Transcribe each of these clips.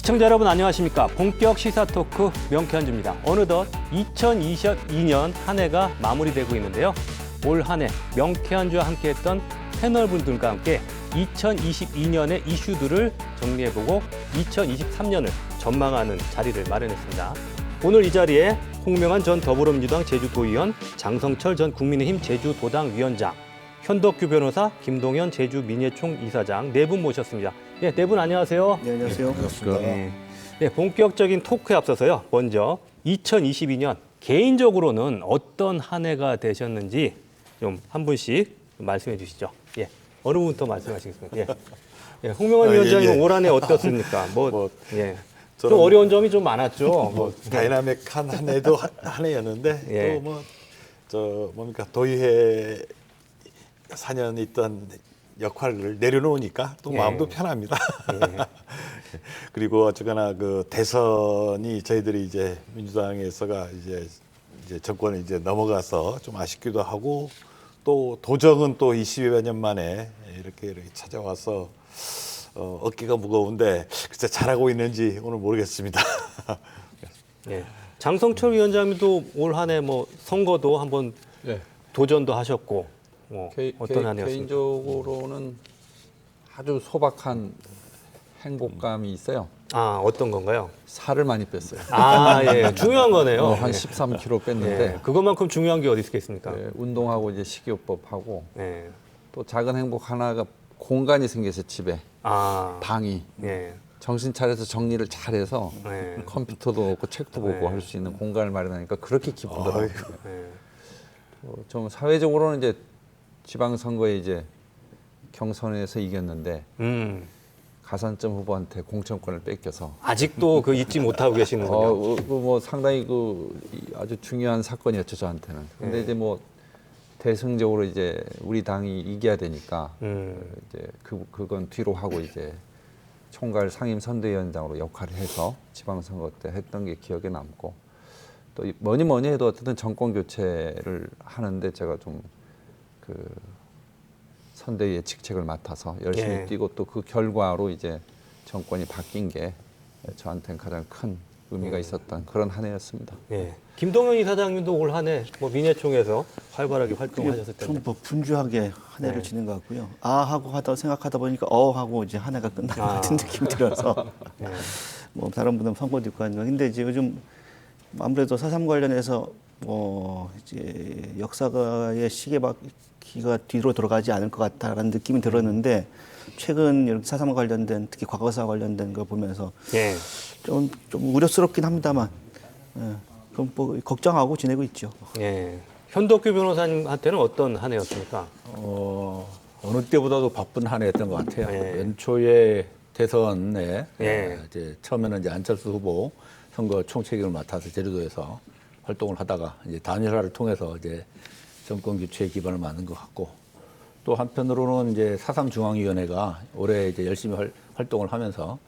시청자 여러분 안녕하십니까. 본격 시사 토크 명쾌한주입니다. 어느덧 2022년 한 해가 마무리되고 있는데요. 올 한 해 명쾌한주와 함께했던 패널분들과 함께 2022년의 이슈들을 정리해보고 2023년을 전망하는 자리를 마련했습니다. 오늘 이 자리에 홍명한 전 더불어민주당 제주도의원, 장성철 전 국민의힘 제주도당 위원장, 현덕규 변호사, 김동현 제주민예총 이사장 네 분 모셨습니다. 네, 네 분 안녕하세요. 네, 안녕하세요. 반갑습니다. 네, 본격적인 토크에 앞서서요. 먼저 2022년 개인적으로는 어떤 한 해가 되셨는지 좀 한 분씩 말씀해 주시죠. 예, 어느 분부터 말씀하시겠습니까? 예, 예 홍명한 위원장님 올 한 해 어떻습니까? 예, 좀 어려운 점이 좀 많았죠. 다이나믹한 한 해도 한 해였는데 예. 또 뭡니까 도의회 4년 있던 역할을 내려놓으니까 또 예. 마음도 편합니다. 예. 그리고 어쨌거나 그 대선이 저희들이 이제 민주당에서가 이제 정권을 이제 넘어가서 좀 아쉽기도 하고 또 도정은 또 20여 년 만에 이렇게 찾아와서 어깨가 무거운데 글쎄 잘하고 있는지 오늘 모르겠습니다. 예. 장성철 위원장님도 올 한 해 뭐 선거도 한번 네. 도전도 하셨고 어떤 한 해였습니까? 개인적으로는 아주 소박한 행복감이 있어요. 아, 어떤 건가요? 살을 많이 뺐어요. 아, 예, 중요한 거네요. 한 13kg 뺐는데 예, 그것만큼 중요한 게 어디 있겠습니까? 네, 운동하고 이제 식이요법하고 예. 또 작은 행복 하나가 공간이 생겨서 집에 아, 방이 예. 정신 차려서 정리를 잘해서 네. 컴퓨터도 없고 책도 보고 네. 할 수 있는 공간을 마련하니까 그렇게 기쁘더라고요. 예. 좀 사회적으로는 이제 지방선거에 이제 경선에서 이겼는데 가산점 후보한테 공천권을 뺏겨서 아직도 그 잊지 못하고 계시는군요. 뭐 상당히 아주 중요한 사건이었죠 저한테는. 근데 네. 이제 뭐 대승적으로 이제 우리 당이 이겨야 되니까 이제 그건 뒤로 하고 이제 총괄 상임 선대위원장으로 역할을 해서 지방선거 때 했던 게 기억에 남고 또 뭐니 해도 어쨌든 정권 교체를 하는데 제가 좀 그 선대위의 직책을 맡아서 열심히 예. 뛰고 또 그 결과로 이제 정권이 바뀐 게 저한테는 가장 큰 의미가 있었던 그런 한 해였습니다. 예. 김동현 이사장님도 올 한 해 뭐 민예총에서 활발하게 활동하셨을 텐데. 좀 분주하게 한 해를 네. 지낸 것 같고요. 하고 하다 생각하다 보니까 하고 이제 한 해가 끝난 것 같은 느낌이 들어서 예. 뭐 다른 분은 선거도 있고 하니까 근데 이제 요즘 아무래도 4.3 관련해서 이제 역사의 시계바퀴가 뒤로 돌아가지 않을 것 같다라는 느낌이 들었는데 최근 이렇게 4.3 관련된 특히 과거사 관련된 걸 보면서 예. 좀 우려스럽긴 합니다만 그럼 뭐 걱정하고 지내고 있죠. 예. 현덕규 변호사님한테는 어떤 한 해였습니까? 어느 때보다도 바쁜 한 해였던 것 같아요. 예. 연초에 대선에 예. 이제 처음에는 이제 안철수 후보 선거 총책임을 맡아서 제주도에서 활동을 하다가 이제 단일화를 통해서 이제 정권 교체의 기반을 만든 것 같고 또 한편으로는 이제 4.3 중앙위원회가 올해 이제 열심히 활동을 하면서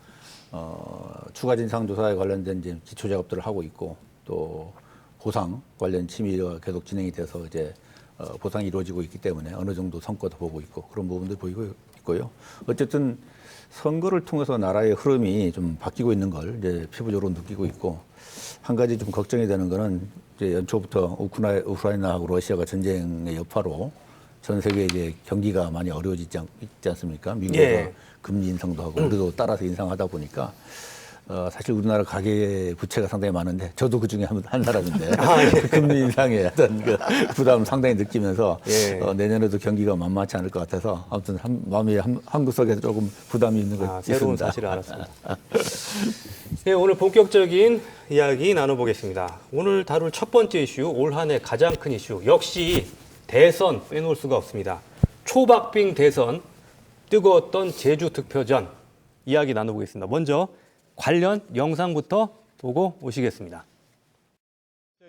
추가 진상 조사에 관련된 이제 기초 작업들을 하고 있고 또 보상 관련 심의가 계속 진행이 돼서 이제 보상이 이루어지고 있기 때문에 어느 정도 성과도 보고 있고 그런 부분들 보이고 있고요. 어쨌든 선거를 통해서 나라의 흐름이 좀 바뀌고 있는 걸 이제 피부적으로 느끼고 있고 한 가지 좀 걱정이 되는 거는 이제 연초부터 우크라이나하고 러시아가 전쟁의 여파로 전 세계 이제 경기가 많이 어려워지지 않습니까? 미국에서 예. 금리 인상도 하고 우리도 따라서 인상하다 보니까 사실 우리나라 가계 부채가 상당히 많은데 저도 그 중에 한 사람인데 금리 인상의 어떤 그 부담을 상당히 느끼면서 예. 내년에도 경기가 만만치 않을 것 같아서 아무튼 마음이 한 구석에서 조금 부담이 있는 것 같습니다. 새로운 사실을 알았습니다. 네, 오늘 본격적인 이야기 나눠보겠습니다. 오늘 다룰 첫 번째 이슈, 올 한 해 가장 큰 이슈, 역시 대선 빼놓을 수가 없습니다. 초박빙 대선, 뜨거웠던 제주 득표전 이야기 나눠보겠습니다. 먼저 관련 영상부터 보고 오시겠습니다.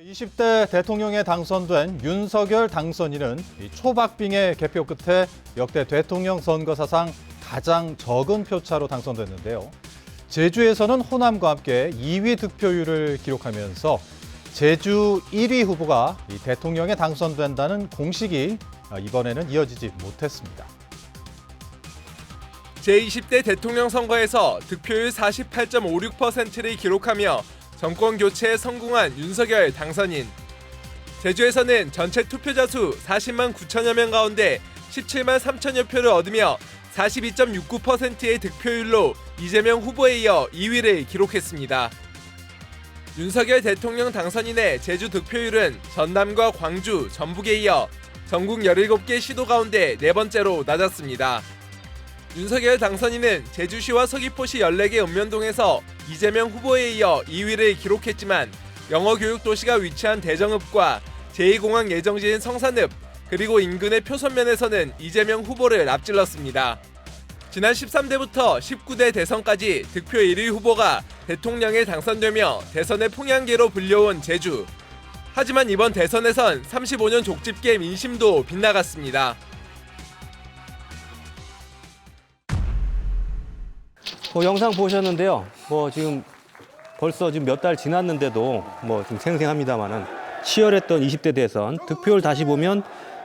20대 대통령에 당선된 윤석열 당선인은 이 초박빙의 개표 끝에 역대 대통령 선거 사상 가장 적은 표차로 당선됐는데요. 제주에서는 호남과 함께 2위 득표율을 기록하면서 제주 1위 후보가 이 대통령에 당선된다는 공식이 이번에는 이어지지 못했습니다. 제20대 대통령 선거에서 득표율 48.56%를 기록하며 정권 교체에 성공한 윤석열 당선인. 제주에서는 전체 투표자 수 40만 9천여 명 가운데 17만 3천여 표를 얻으며 42.69%의 득표율로 이재명 후보에 이어 2위를 기록했습니다. 윤석열 대통령 당선인의 제주 득표율은 전남과 광주, 전북에 이어 전국 17개 시도 가운데 네 번째로 낮았습니다. 윤석열 당선인은 제주시와 서귀포시 14개 읍면동에서 이재명 후보에 이어 2위를 기록했지만 영어교육도시가 위치한 대정읍과 제2공항 예정지인 성산읍 그리고 인근의 표선면에서는 이재명 후보를 앞질렀습니다. 지난 13대부터 19대 대선까지 득표 1위 후보가 대통령에 당선되며 대선의 풍향계로 불려온 제주. 하지만 이번 대선에선 35년 족집게 민심도 빗나갔습니다. 영상 보셨는데요. 지금 벌써 지금 몇 달 지났는데도 좀 생생합니다만은 치열했던 20대 대선 득표율 다시 보면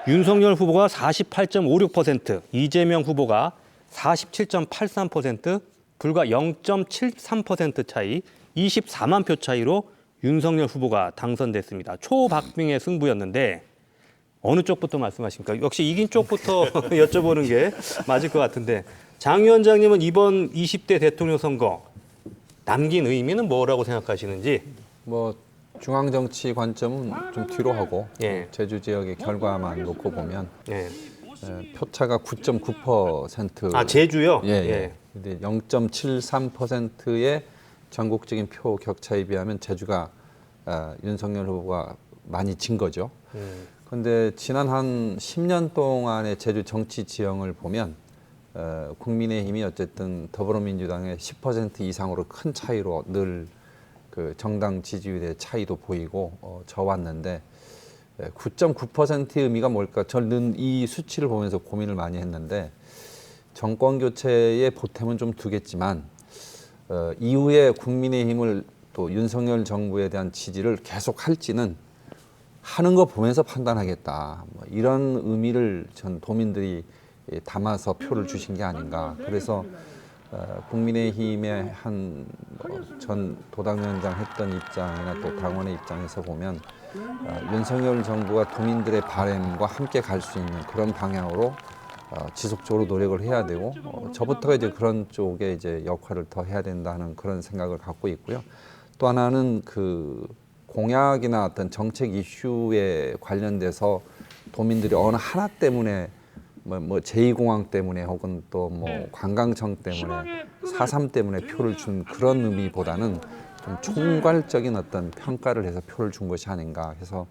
윤석열 후보가 48.56%, 이재명 후보가 47.83%, 불과 0.73% 차이, 24만 표 차이로 윤석열 후보가 당선됐습니다. 초박빙의 승부였는데 어느 쪽부터 말씀하십니까? 역시 이긴 쪽부터 여쭤보는 게 맞을 것 같은데 장 위원장님은 이번 20대 대통령 선거 남긴 의미는 뭐라고 생각하시는지? 중앙 정치 관점은 좀 뒤로 하고 예. 제주 지역의 결과만 놓고 보면 예. 표차가 9.9%. 제주요? 예. 근데 0.73%의 전국적인 표 격차에 비하면 제주가 윤석열 후보가 많이 진 거죠. 그런데 지난 한 10년 동안의 제주 정치 지형을 보면 국민의힘이 어쨌든 더불어민주당의 10% 이상으로 큰 차이로 늘 그 정당 지지율의 차이도 보이고 져왔는데 9.9%의 의미가 뭘까? 저는 이 수치를 보면서 고민을 많이 했는데 정권 교체의 보탬은 좀 두겠지만 이후에 국민의힘을 또 윤석열 정부에 대한 지지를 계속 할지는 하는 거 보면서 판단하겠다. 이런 의미를 전 도민들이 담아서 표를 주신 게 아닌가. 그래서 국민의힘의 한 전 도당위원장 했던 입장이나 또 당원의 입장에서 보면 윤석열 정부가 도민들의 바람과 함께 갈 수 있는 그런 방향으로 지속적으로 노력을 해야 되고 저부터가 이제 그런 쪽에 이제 역할을 더 해야 된다는 그런 생각을 갖고 있고요. 또 하나는 그 공약이나 어떤 정책 이슈에 관련돼서 도민들이 어느 하나 때문에 제2공항 때문에 혹은 또 관광청 때문에 4.3 때문에 표를 준 그런 의미보다는 좀 총괄적인 어떤 평가를 해서 표를 준 것이 아닌가 해서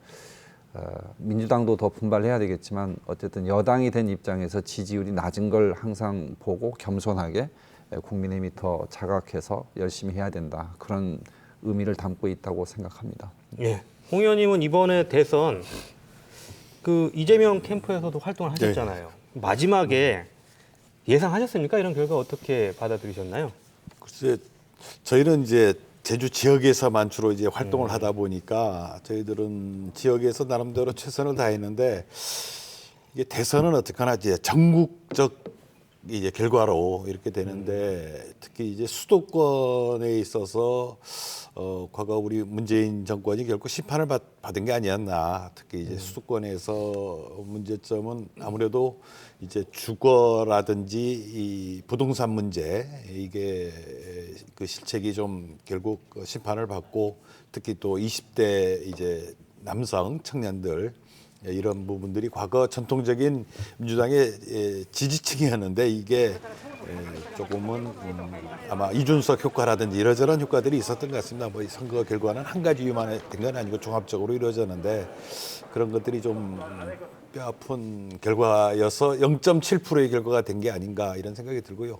민주당도 더 분발해야 되겠지만 어쨌든 여당이 된 입장에서 지지율이 낮은 걸 항상 보고 겸손하게 국민의힘이 더 자각해서 열심히 해야 된다. 그런 의미를 담고 있다고 생각합니다. 예. 홍 의원님은 이번에 대선 그 이재명 캠프에서도 활동을 하셨잖아요. 마지막에 예상하셨습니까? 이런 결과 어떻게 받아들이셨나요? 글쎄, 저희는 이제 제주 지역에서만 주로 이제 활동을 하다 보니까 저희들은 지역에서 나름대로 최선을 다했는데 이게 대선은 어떡하나 이제 전국적 이제 결과로 이렇게 되는데 특히 이제 수도권에 있어서 과거 우리 문재인 정권이 결국 심판을 받은 게 아니었나. 특히 이제 수도권에서 문제점은 아무래도 이제 주거라든지 이 부동산 문제 이게 그 실책이 좀 결국 심판을 받고 특히 또 20대 이제 남성 청년들 이런 부분들이 과거 전통적인 민주당의 지지층이었는데 이게 조금은 아마 이준석 효과라든지 이러저런 효과들이 있었던 것 같습니다. 이 선거 결과는 한 가지 이유만 된 건 아니고 종합적으로 이루어졌는데 그런 것들이 좀 뼈아픈 결과여서 0.7%의 결과가 된 게 아닌가 이런 생각이 들고요.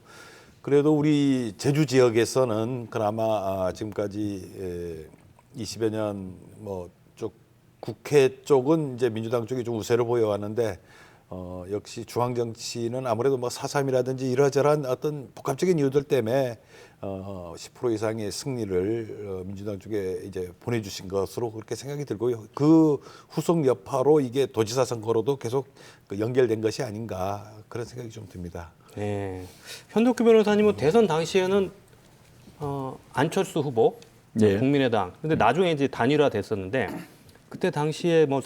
그래도 우리 제주 지역에서는 그나마 지금까지 20여 년 국회 쪽은 이제 민주당 쪽이 좀 우세를 보여왔는데 역시 중앙 정치는 아무래도 4.3이라든지 이러저러한 어떤 복합적인 이유들 때문에 10% 이상의 승리를 민주당 쪽에 이제 보내주신 것으로 그렇게 생각이 들고요. 그 후속 여파로 이게 도지사 선거로도 계속 연결된 것이 아닌가 그런 생각이 좀 듭니다. 네. 현덕규 변호사님은 대선 당시에는 안철수 후보, 예. 국민의당. 근데 나중에 이제 단일화 됐었는데 그때 당시에 뭐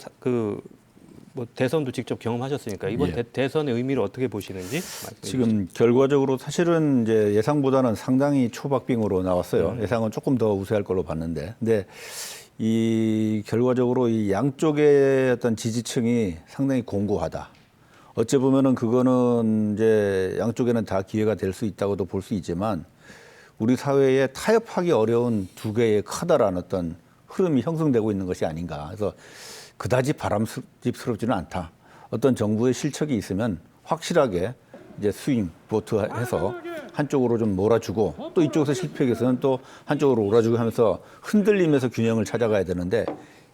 대선도 직접 경험하셨으니까 이번 예. 대선의 의미를 어떻게 보시는지 말씀해 주시죠. 지금 결과적으로 사실은 이제 예상보다는 상당히 초박빙으로 나왔어요. 예상은 조금 더 우세할 걸로 봤는데, 근데 이 결과적으로 이 양쪽의 어떤 지지층이 상당히 공고하다. 어찌 보면은 그거는 이제 양쪽에는 다 기회가 될 수 있다고도 볼 수 있지만 우리 사회에 타협하기 어려운 두 개의 커다란 어떤 흐름이 형성되고 있는 것이 아닌가. 그래서 그다지 바람직스럽지는 않다. 어떤 정부의 실책이 있으면 확실하게 이제 스윙 보트해서 한쪽으로 좀 몰아주고 또 이쪽에서 실패해서는 또 한쪽으로 몰아주고 하면서 흔들리면서 균형을 찾아가야 되는데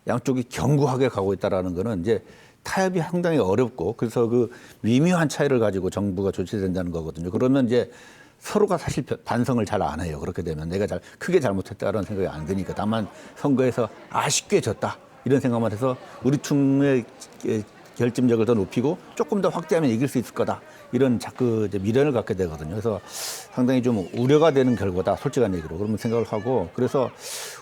양쪽이 견고하게 가고 있다라는 거는 이제 타협이 상당히 어렵고 그래서 그 미묘한 차이를 가지고 정부가 조치된다는 거거든요. 그러면 이제 서로가 사실 반성을 잘 안 해요. 그렇게 되면 내가 크게 잘못했다라는 생각이 안 드니까 다만 선거에서 아쉽게 졌다. 이런 생각만 해서 우리 층의 결집력을 더 높이고 조금 더 확대하면 이길 수 있을 거다. 이런 자꾸 이제 미련을 갖게 되거든요. 그래서 상당히 좀 우려가 되는 결과다. 솔직한 얘기로. 그러면 생각을 하고 그래서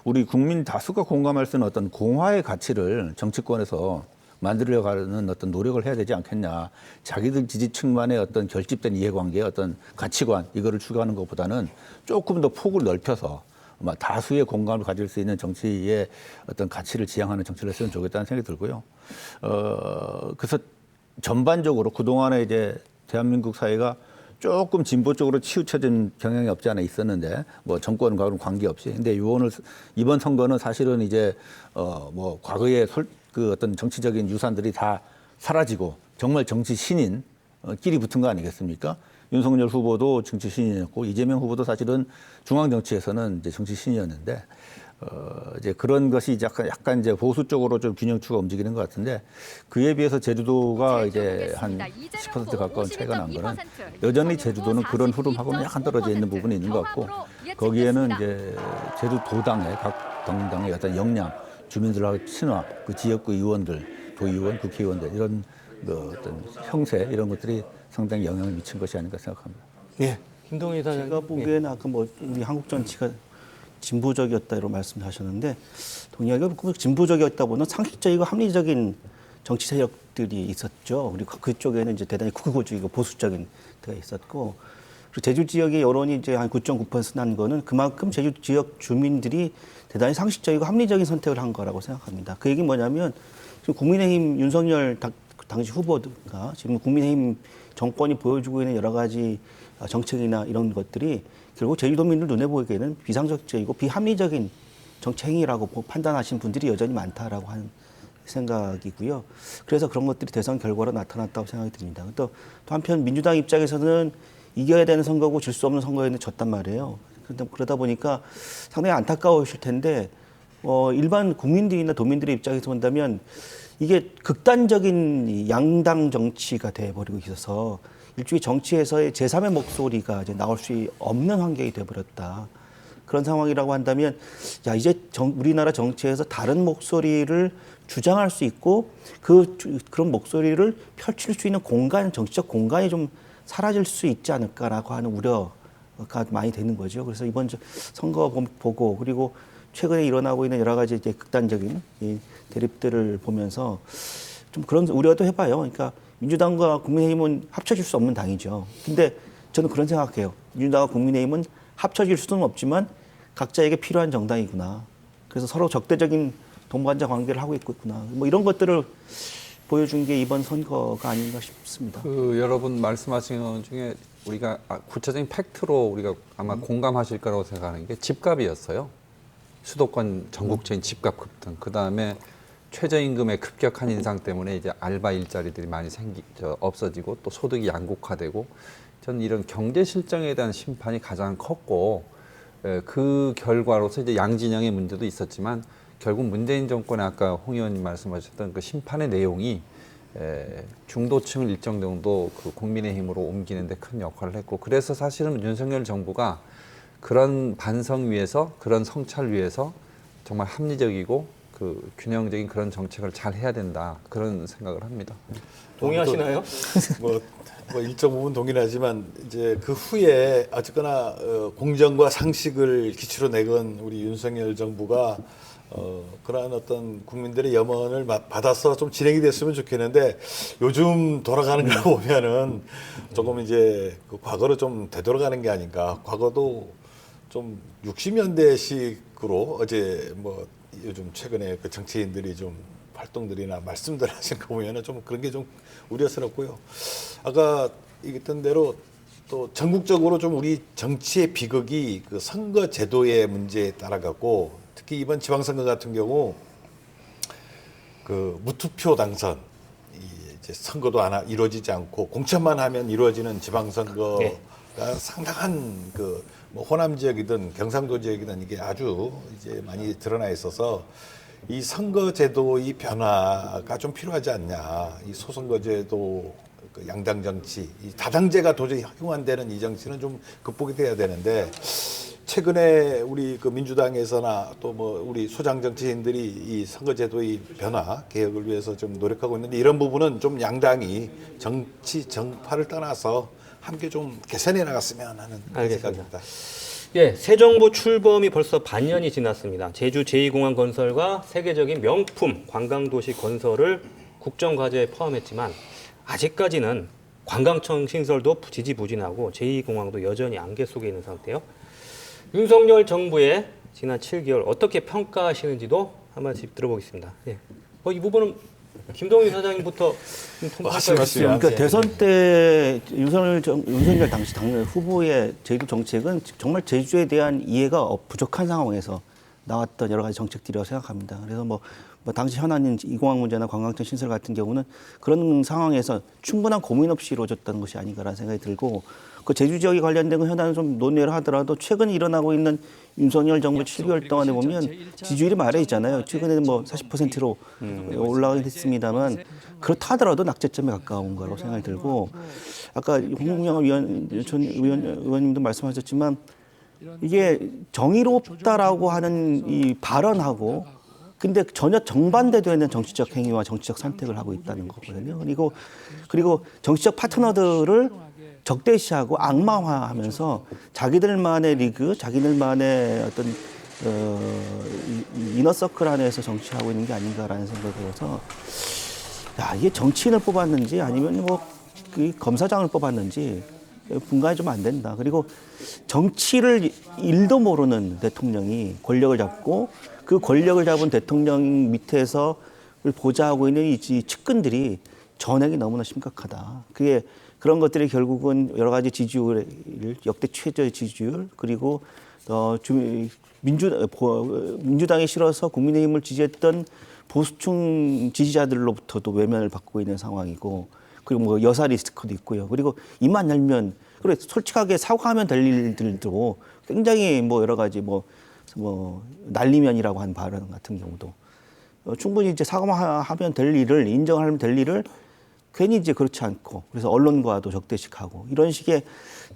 우리 국민 다수가 공감할 수 있는 어떤 공화의 가치를 정치권에서 만들어가는 어떤 노력을 해야 되지 않겠냐. 자기들 지지층만의 어떤 결집된 이해관계, 어떤 가치관 이거를 추구하는 것보다는 조금 더 폭을 넓혀서 다수의 공감을 가질 수 있는 정치의 어떤 가치를 지향하는 정치를 했으면 좋겠다는 생각이 들고요. 그래서 전반적으로 그동안에 이제 대한민국 사회가 조금 진보 쪽으로 치우쳐진 경향이 없지 않아 있었는데 뭐 정권과는 관계없이. 근데 이번 선거는 사실은 이제 뭐 과거의 그 어떤 정치적인 유산들이 다 사라지고 정말 정치 신인 끼리 붙은 거 아니겠습니까? 윤석열 후보도 정치 신인이었고 이재명 후보도 사실은 중앙 정치에서는 이제 정치 신인이었는데 이제 그런 것이 약간 이제 보수 쪽으로 좀 균형추가 움직이는 것 같은데 그에 비해서 제주도가 이제 한 10% 가까운 차이가 난 거는 여전히 제주도는 그런 흐름하고는 약간 떨어져 있는 부분이 있는 것 같고 거기에는 이제 제주도당의 각 당의 어떤 역량, 주민들하고 친화, 그 지역구 의원들, 도의원, 국회의원들 이런 그 어떤 형세 이런 것들이 상당히 영향을 미친 것이 아닌가 생각합니다. 예. 김동희 이사장님. 제가 보기에는 아까 뭐 우리 한국 정치가 진보적이었다고 말씀하셨는데 동의하기로 진보적이었다보다는 상식적이고 합리적인 정치 세력들이 있었죠. 그리고 그쪽에는 이제 대단히 극우적이고 보수적인 데가 있었고 그리고 제주 지역의 여론이 이제 한 9.9% 난 거는 그만큼 제주 지역 주민들이 대단히 상식적이고 합리적인 선택을 한 거라고 생각합니다. 그 얘기는 뭐냐면 지금 국민의힘 윤석열 당시 후보가 지금 국민의힘 정권이 보여주고 있는 여러 가지 정책이나 이런 것들이 결국 제주도민들 눈에 보기에는 비상식적이고 비합리적인 정치 행위라고 판단하시는 분들이 여전히 많다라고 하는 생각이고요. 그래서 그런 것들이 대선 결과로 나타났다고 생각이 듭니다. 또 한편 민주당 입장에서는 이겨야 되는 선거고 질 수 없는 선거였는데 졌단 말이에요. 그러다 보니까 상당히 안타까우실 텐데 일반 국민들이나 도민들의 입장에서 본다면 이게 극단적인 양당 정치가 돼버리고 있어서 일종의 정치에서의 제3의 목소리가 이제 나올 수 없는 환경이 돼버렸다. 그런 상황이라고 한다면 이제 우리나라 정치에서 다른 목소리를 주장할 수 있고 그런 목소리를 펼칠 수 있는 공간, 정치적 공간이 좀 사라질 수 있지 않을까라고 하는 우려가 많이 되는 거죠. 그래서 이번 선거 보고 그리고 최근에 일어나고 있는 여러 가지 이제 극단적인 이 대립들을 보면서 좀 그런 우려도 해봐요. 그러니까 민주당과 국민의힘은 합쳐질 수 없는 당이죠. 근데 저는 그런 생각해요. 민주당과 국민의힘은 합쳐질 수는 없지만 각자에게 필요한 정당이구나. 그래서 서로 적대적인 동반자 관계를 하고 있구나. 뭐 이런 것들을 보여준 게 이번 선거가 아닌가 싶습니다. 여러분 말씀하신 것 중에 우리가 구체적인 팩트로 우리가 아마 공감하실 거라고 생각하는 게 집값이었어요. 수도권 전국적인 집값 급등. 그 다음에 최저임금의 급격한 인상 때문에 이제 알바 일자리들이 많이 없어지고 또 소득이 양극화되고 저는 이런 경제 실정에 대한 심판이 가장 컸고 그 결과로서 이제 양진영의 문제도 있었지만 결국 문재인 정권의 아까 홍 의원님 말씀하셨던 그 심판의 내용이 중도층을 일정 정도 그 국민의힘으로 옮기는 데 큰 역할을 했고 그래서 사실은 윤석열 정부가 그런 반성 위에서 그런 성찰 위에서 정말 합리적이고 그 균형적인 그런 정책을 잘 해야 된다 그런 생각을 합니다. 동의하시나요? 뭐 일정 부분 동의하지만 이제 그 후에 어쨌거나 공정과 상식을 기초로 내건 우리 윤석열 정부가 그러한 어떤 국민들의 염원을 받아서 좀 진행이 됐으면 좋겠는데 요즘 돌아가는 거 보면은 조금 이제 그 과거로 좀 되돌아가는 게 아닌가. 과거도 좀 60년대식으로 어제 뭐 요즘 최근에 그 정치인들이 좀 활동들이나 말씀들 하신 거 보면은 좀 그런 게 좀 우려스럽고요. 아까 얘기했던 대로 또 전국적으로 좀 우리 정치의 비극이 그 선거 제도의 문제에 따라 갖고 특히 이번 지방선거 같은 경우 그 무투표 당선 이제 선거도 이루어지지 않고 공천만 하면 이루어지는 지방선거가 상당한 그 뭐 호남 지역이든 경상도 지역이든 이게 아주 이제 많이 드러나 있어서 이 선거제도의 변화가 좀 필요하지 않냐. 이 소선거제도, 그 양당 정치, 이 다당제가 도저히 흉안되는 이 정치는 좀 극복이 돼야 되는데 최근에 우리 그 민주당에서나 또 뭐 우리 소장 정치인들이 이 선거제도의 변화 개혁을 위해서 좀 노력하고 있는데 이런 부분은 좀 양당이 정치 정파를 떠나서 함께 좀 개선해 나갔으면 하는 생각입니다. 예, 새 정부 출범이 벌써 반년이 지났습니다. 제주 제2공항 건설과 세계적인 명품 관광도시 건설을 국정과제에 포함했지만 아직까지는 관광청 신설도 지지부진하고 제2공항도 여전히 안개 속에 있는 상태예요. 윤석열 정부의 지난 7개월 어떻게 평가하시는지도 한 말씀 들어보겠습니다. 예. 이 부분은 김동윤 사장님부터 말씀하시죠. 그러니까 대선 때 윤석열 당시 당내 후보의 제주 정책은 정말 제주에 대한 이해가 부족한 상황에서 나왔던 여러 가지 정책들이라고 생각합니다. 그래서 뭐 당시 현안인 이공항 문제나 관광청 신설 같은 경우는 그런 상황에서 충분한 고민 없이 이루어졌다는 것이 아닌가라는 생각이 들고 그 제주 지역에 관련된 건 현안을 좀 논의를 하더라도 최근에 일어나고 있는 윤석열 정부 7개월 동안에 보면 지지율이 아래 있잖아요. 최근에는 뭐 40%로 올라가긴 했습니다만 그렇다 하더라도 낙제점에 가까운 거라고 생각이 들고 아까 홍명화 전 의원님도 말씀하셨지만 이게 정의롭다라고 하는 이 발언하고 근데 전혀 정반대되는 정치적 행위와 정치적 선택을 하고 있다는 거거든요. 그리고 정치적 파트너들을 적대시하고 악마화하면서 자기들만의 리그, 자기들만의 어떤 이너서클 안에서 정치하고 있는 게 아닌가라는 생각이 들어서 야, 이게 정치인을 뽑았는지 아니면 그 검사장을 뽑았는지 분간이 좀 안 된다. 그리고 정치를 일도 모르는 대통령이 권력을 잡고 그 권력을 잡은 대통령 밑에서 보좌하고 있는 이 측근들이 전액이 너무나 심각하다. 그런 것들이 결국은 여러 가지 지지율, 역대 최저의 지지율, 그리고 민주당에 실어서 국민의힘을 지지했던 보수층 지지자들로부터도 외면을 받고 있는 상황이고, 그리고 뭐 여사 리스크도 있고요. 그리고 입만 열면, 그래 솔직하게 사과하면 될 일들도 굉장히 뭐 여러 가지 뭐 날리면이라고 한 발언 같은 경우도 충분히 이제 사과하면 될 일을 인정하면 될 일을 괜히 이제 그렇지 않고 그래서 언론과도 적대식하고 이런 식의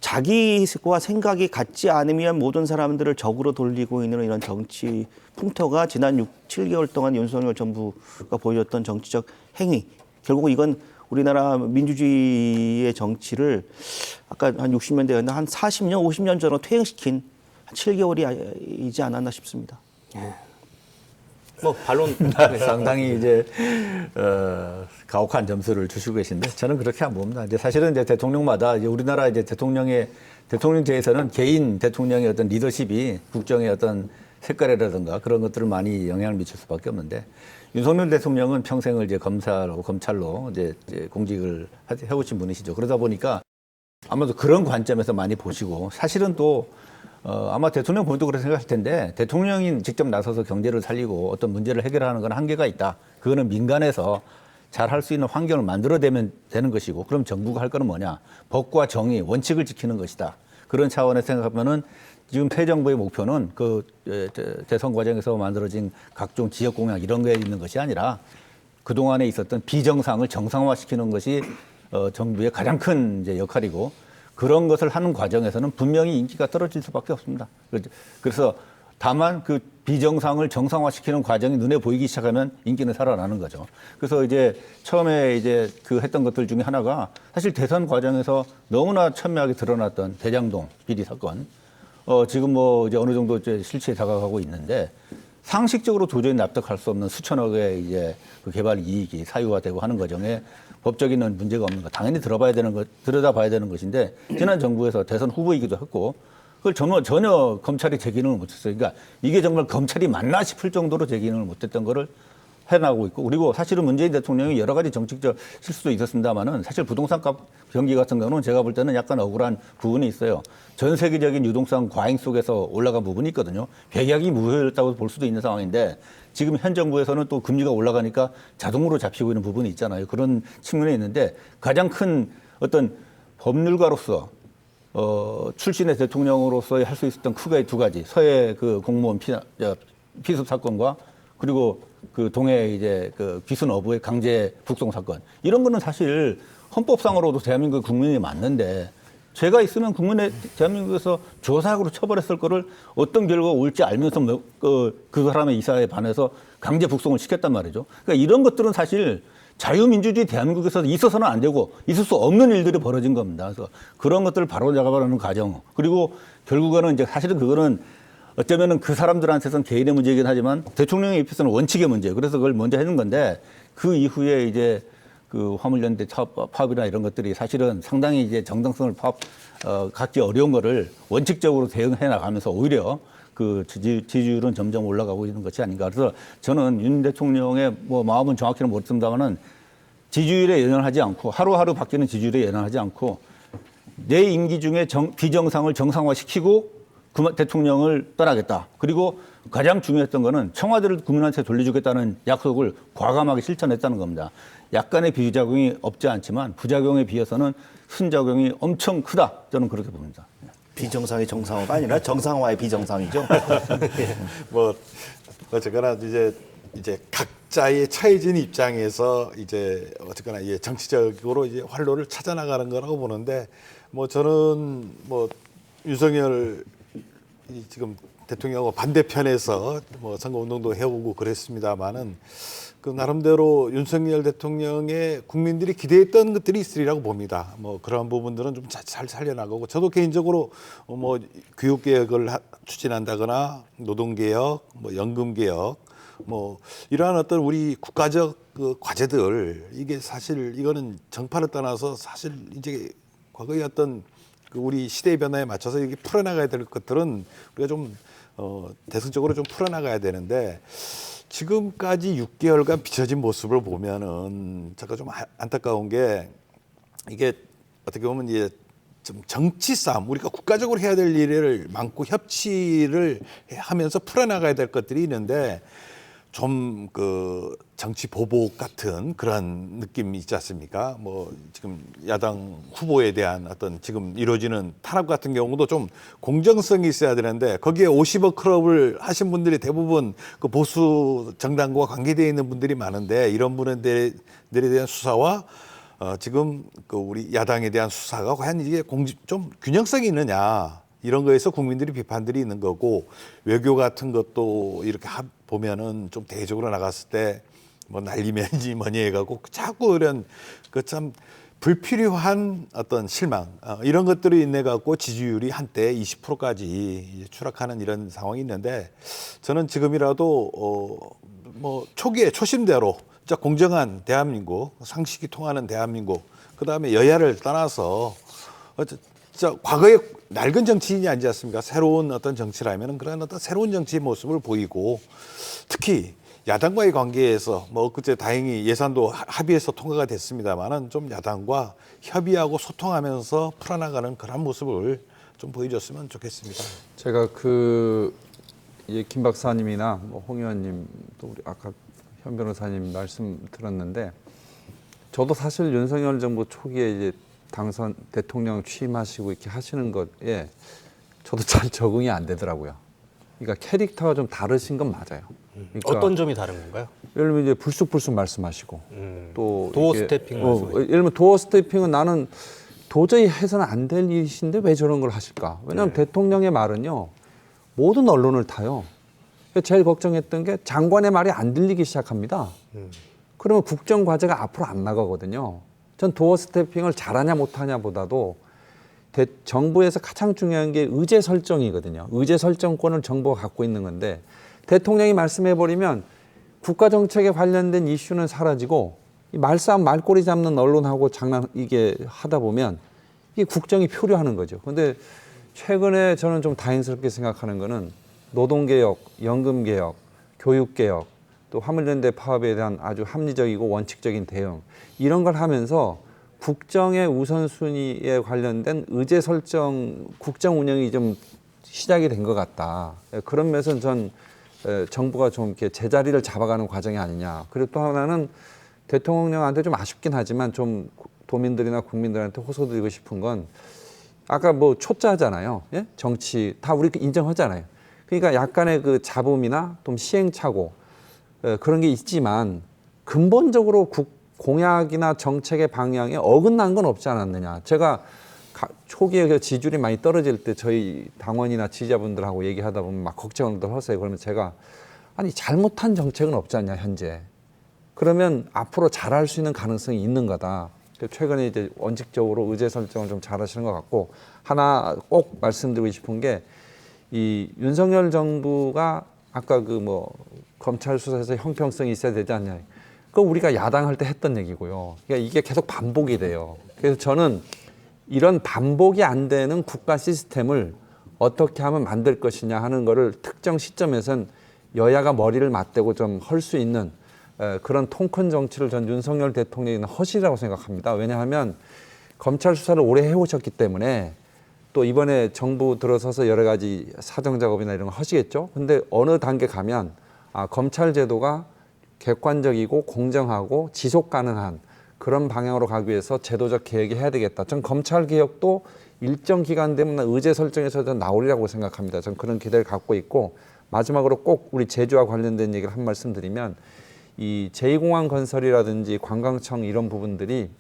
자기와 생각이 같지 않으면 모든 사람들을 적으로 돌리고 있는 이런 정치 풍토가 지난 7개월 동안 윤석열 정부가 보여줬던 정치적 행위. 결국 이건 우리나라 민주주의의 정치를 아까 한 60년대였나 한 40년, 50년 전으로 퇴행시킨 한 7개월이지 않았나 싶습니다. 반론 상당히 이제 가혹한 점수를 주시고 계신데 저는 그렇게 안 봅니다. 이제 사실은 이제 대통령마다 이제 우리나라 이제 대통령제에서는 개인 대통령의 어떤 리더십이 국정의 어떤 색깔이라든가 그런 것들을 많이 영향을 미칠 수밖에 없는데 윤석열 대통령은 평생을 이제 검찰로 이제 공직을 해오신 분이시죠. 그러다 보니까 아마도 그런 관점에서 많이 보시고 사실은 또 아마 대통령 본인도 그렇게 생각할 텐데 대통령이 직접 나서서 경제를 살리고 어떤 문제를 해결하는 건 한계가 있다. 그거는 민간에서 잘 할 수 있는 환경을 만들어내면 되는 것이고 그럼 정부가 할 거는 뭐냐. 법과 정의, 원칙을 지키는 것이다. 그런 차원에서 생각하면은 지금 새 정부의 목표는 그 대선 과정에서 만들어진 각종 지역 공약 이런 거에 있는 것이 아니라 그동안에 있었던 비정상을 정상화시키는 것이 정부의 가장 큰 이제 역할이고 그런 것을 하는 과정에서는 분명히 인기가 떨어질 수밖에 없습니다. 그래서 다만 그 비정상을 정상화시키는 과정이 눈에 보이기 시작하면 인기는 살아나는 거죠. 그래서 이제 처음에 이제 그 했던 것들 중에 하나가 사실 대선 과정에서 너무나 첨예하게 드러났던 대장동 비리 사건. 지금 뭐 이제 어느 정도 이제 실체에 다가가고 있는데 상식적으로 도저히 납득할 수 없는 수천억의 이제 그 개발 이익이 사유화되고 하는 과정에 법적인 문제가 없는 거 당연히 들여다봐야 되는 것인데 지난 정부에서 대선 후보이기도 했고 그걸 전혀 검찰이 제기능을 못했어요. 그러니까 이게 정말 검찰이 맞나 싶을 정도로 제기능을 못했던 거를 해나가고 있고 그리고 사실은 문재인 대통령이 여러 가지 정책적 실수도 있었습니다만은 사실 부동산 값 경기 같은 경우는 제가 볼 때는 약간 억울한 부분이 있어요. 전 세계적인 유동성 과잉 속에서 올라간 부분이 있거든요. 배경이 무효였다고 볼 수도 있는 상황인데 지금 현 정부에서는 또 금리가 올라가니까 자동으로 잡히고 있는 부분이 있잖아요. 그런 측면이 있는데 가장 큰 어떤 법률가로서 출신의 대통령으로서 할 수 있었던 크게 두 가지 서해 그 공무원 피습 사건과 그리고 그 동해 이제 그 귀순 어부의 강제 북송 사건 이런 거는 사실 헌법상으로도 대한민국 국민이 맞는데 죄가 있으면 대한민국에서 조사하고 처벌했을 거를 어떤 결과가 올지 알면서 그 사람의 이사에 반해서 강제 북송을 시켰단 말이죠. 그러니까 이런 것들은 사실 자유민주주의 대한민국에서 있어서는 안 되고 있을 수 없는 일들이 벌어진 겁니다. 그래서 그런 것들을 바로잡아가는 과정 그리고 결국에는 이제 사실은 그거는 어쩌면은 그 사람들한테서는 개인의 문제이긴 하지만 대통령의 입장에서는 원칙의 문제예요. 그래서 그걸 먼저 해놓은 건데 그 이후에 이제 그 화물연대 파업이나 이런 것들이 사실은 상당히 이제 정당성을 갖기 어려운 거를 원칙적으로 대응해 나가면서 오히려 그 지지율은 점점 올라가고 있는 것이 아닌가. 그래서 저는 윤 대통령의 뭐 마음은 정확히는 모르겠습니다만은 지지율에 연연하지 않고 하루하루 바뀌는 지지율에 연연하지 않고 내 임기 중에 비정상을 정상화시키고 그 대통령을 떠나겠다. 그리고 가장 중요했던 거는 청와대를 국민한테 돌려주겠다는 약속을 과감하게 실천했다는 겁니다. 약간의 비작용이 없지 않지만 부작용에 비해서는 순작용이 엄청 크다. 저는 그렇게 봅니다. 비정상의 정상화가 아니라 정상화의 비정상이죠. 뭐 어쨌거나 이제 각자의 처해진 입장에서 이제 어쨌거나 이제 정치적으로 이제 활로를 찾아 나가는 거라고 보는데 뭐 저는 뭐 윤석열 지금 대통령하고 반대편에서 뭐 선거 운동도 해오고 그랬습니다만은 그 나름대로 윤석열 대통령의 국민들이 기대했던 것들이 있으리라고 봅니다. 뭐 그런 부분들은 좀 잘 살려나가고 저도 개인적으로 뭐 교육 개혁을 추진한다거나 노동 개혁, 뭐 연금 개혁, 뭐 이러한 어떤 우리 국가적 그 과제들 이게 사실 이거는 정파를 떠나서 사실 이제 과거의 어떤 그 우리 시대의 변화에 맞춰서 이게 풀어나가야 될 것들은 우리가 좀 대승적으로 좀 풀어나가야 되는데 지금까지 6개월간 비춰진 모습을 보면은 잠깐 좀 안타까운 게 이게 어떻게 보면 이제 좀 정치 싸움 우리가 국가적으로 해야 될 일을 많고 협치를 하면서 풀어나가야 될 것들이 있는데 좀 그 정치 보복 같은 그런 느낌이 있지 않습니까? 뭐 지금 야당 후보에 대한 어떤 지금 이루어지는 탄압 같은 경우도 좀 공정성이 있어야 되는데 거기에 50억 클럽을 하신 분들이 대부분 그 보수 정당과 관계되어 있는 분들이 많은데 이런 분들에 대한 수사와 지금 그 우리 야당에 대한 수사가 과연 이게 좀 균형성이 있느냐 이런 거에서 국민들이 비판들이 있는 거고 외교 같은 것도 이렇게 보면은 좀 대외적으로 나갔을 때 뭐 날리면지 뭐니 해가고 자꾸 이런 그 참 불필요한 어떤 실망 이런 것들이 있네 갖고 지지율이 한때 20%까지 추락하는 이런 상황이 있는데 저는 지금이라도 뭐 초기에 초심대로 진짜 공정한 대한민국 상식이 통하는 대한민국 그다음에 여야를 떠나서 진짜 과거에 낡은 정치인이 아니지 않습니까? 새로운 어떤 정치라면 그런 어떤 새로운 정치의 모습을 보이고 특히 야당과의 관계에서 뭐 그때 다행히 예산도 합의해서 통과가 됐습니다만은 좀 야당과 협의하고 소통하면서 풀어나가는 그런 모습을 좀 보여줬으면 좋겠습니다. 제가 김 박사님이나 뭐 홍 의원님 또 우리 아까 현 변호사님 말씀 들었는데 저도 사실 윤석열 정부 초기에 이제 당선 대통령 취임하시고 이렇게 하시는 것에 저도 잘 적응이 안 되더라고요. 그러니까 캐릭터가 좀 다르신 건 맞아요. 그러니까 어떤 점이 다른 건가요? 예를 들면 이제 불쑥불쑥 말씀하시고 또 도어 스태핑 말씀하시고. 예를 들면 도어 스태핑은 나는 도저히 해서는 안 될 일이신데 왜 저런 걸 하실까? 왜냐하면 대통령의 말은요 모든 언론을 타요. 제일 걱정했던 게 장관의 말이 안 들리기 시작합니다. 그러면 국정 과제가 앞으로 안 나가거든요. 전 도어 스태핑을 잘하냐 못하냐 보다도 정부에서 가장 중요한 게 의제 설정이거든요. 의제 설정권을 정부가 갖고 있는 건데 대통령이 말씀해버리면 국가 정책에 관련된 이슈는 사라지고 이 말싸움 말꼬리 잡는 언론하고 이게 하다 보면 이게 국정이 표류하는 거죠. 그런데 최근에 저는 좀 다행스럽게 생각하는 거는 노동개혁, 연금개혁, 교육개혁, 또 화물연대 파업에 대한 아주 합리적이고 원칙적인 대응 이런 걸 하면서 국정의 우선순위에 관련된 의제 설정, 국정 운영이 좀 시작이 된 것 같다. 그런 면에서는 전 정부가 좀 이렇게 제자리를 잡아가는 과정이 아니냐. 그리고 또 하나는 대통령한테 좀 아쉽긴 하지만 좀 도민들이나 국민들한테 호소드리고 싶은 건 아까 뭐 초짜잖아요. 예? 정치 다 우리 인정하잖아요. 그러니까 약간의 그 잡음이나 좀 시행착오 그런 게 있지만 근본적으로 공약이나 정책의 방향에 어긋난 건 없지 않았느냐. 제가 초기에 그 지지율이 많이 떨어질 때 저희 당원이나 지지자분들하고 얘기하다 보면 막 걱정들 하세요. 그러면 제가 아니 잘못한 정책은 없지 않냐 현재. 그러면 앞으로 잘할 수 있는 가능성이 있는 거다. 최근에 이제 원칙적으로 의제 설정을 좀 잘하시는 것 같고 하나 꼭 말씀드리고 싶은 게 이 윤석열 정부가 아까 그 뭐 검찰 수사에서 형평성이 있어야 되지 않냐. 그거 우리가 야당할 때 했던 얘기고요. 그러니까 이게 계속 반복이 돼요. 그래서 저는 이런 반복이 안 되는 국가 시스템을 어떻게 하면 만들 것이냐 하는 거를 특정 시점에선 여야가 머리를 맞대고 좀 할 수 있는 그런 통큰 정치를 전 윤석열 대통령이 허실이라고 생각합니다. 왜냐하면 검찰 수사를 오래 해오셨기 때문에 또 이번에 정부 들어서서 여러 가지 사정 작업이나 이런 거 하시겠죠. 근데 어느 단계 가면 검찰 제도가 객관적이고 공정하고 지속 가능한 그런 방향으로 가기 위해서 제도적 개혁이 해야 되겠다. 전 검찰 개혁도 일정 기간 되면 의제 설정에서 나오리라고 생각합니다. 전 그런 기대를 갖고 있고 마지막으로 꼭 우리 제주와 관련된 얘기를 한 말씀 드리면 이 제2공항 건설이라든지 관광청 이런 부분들이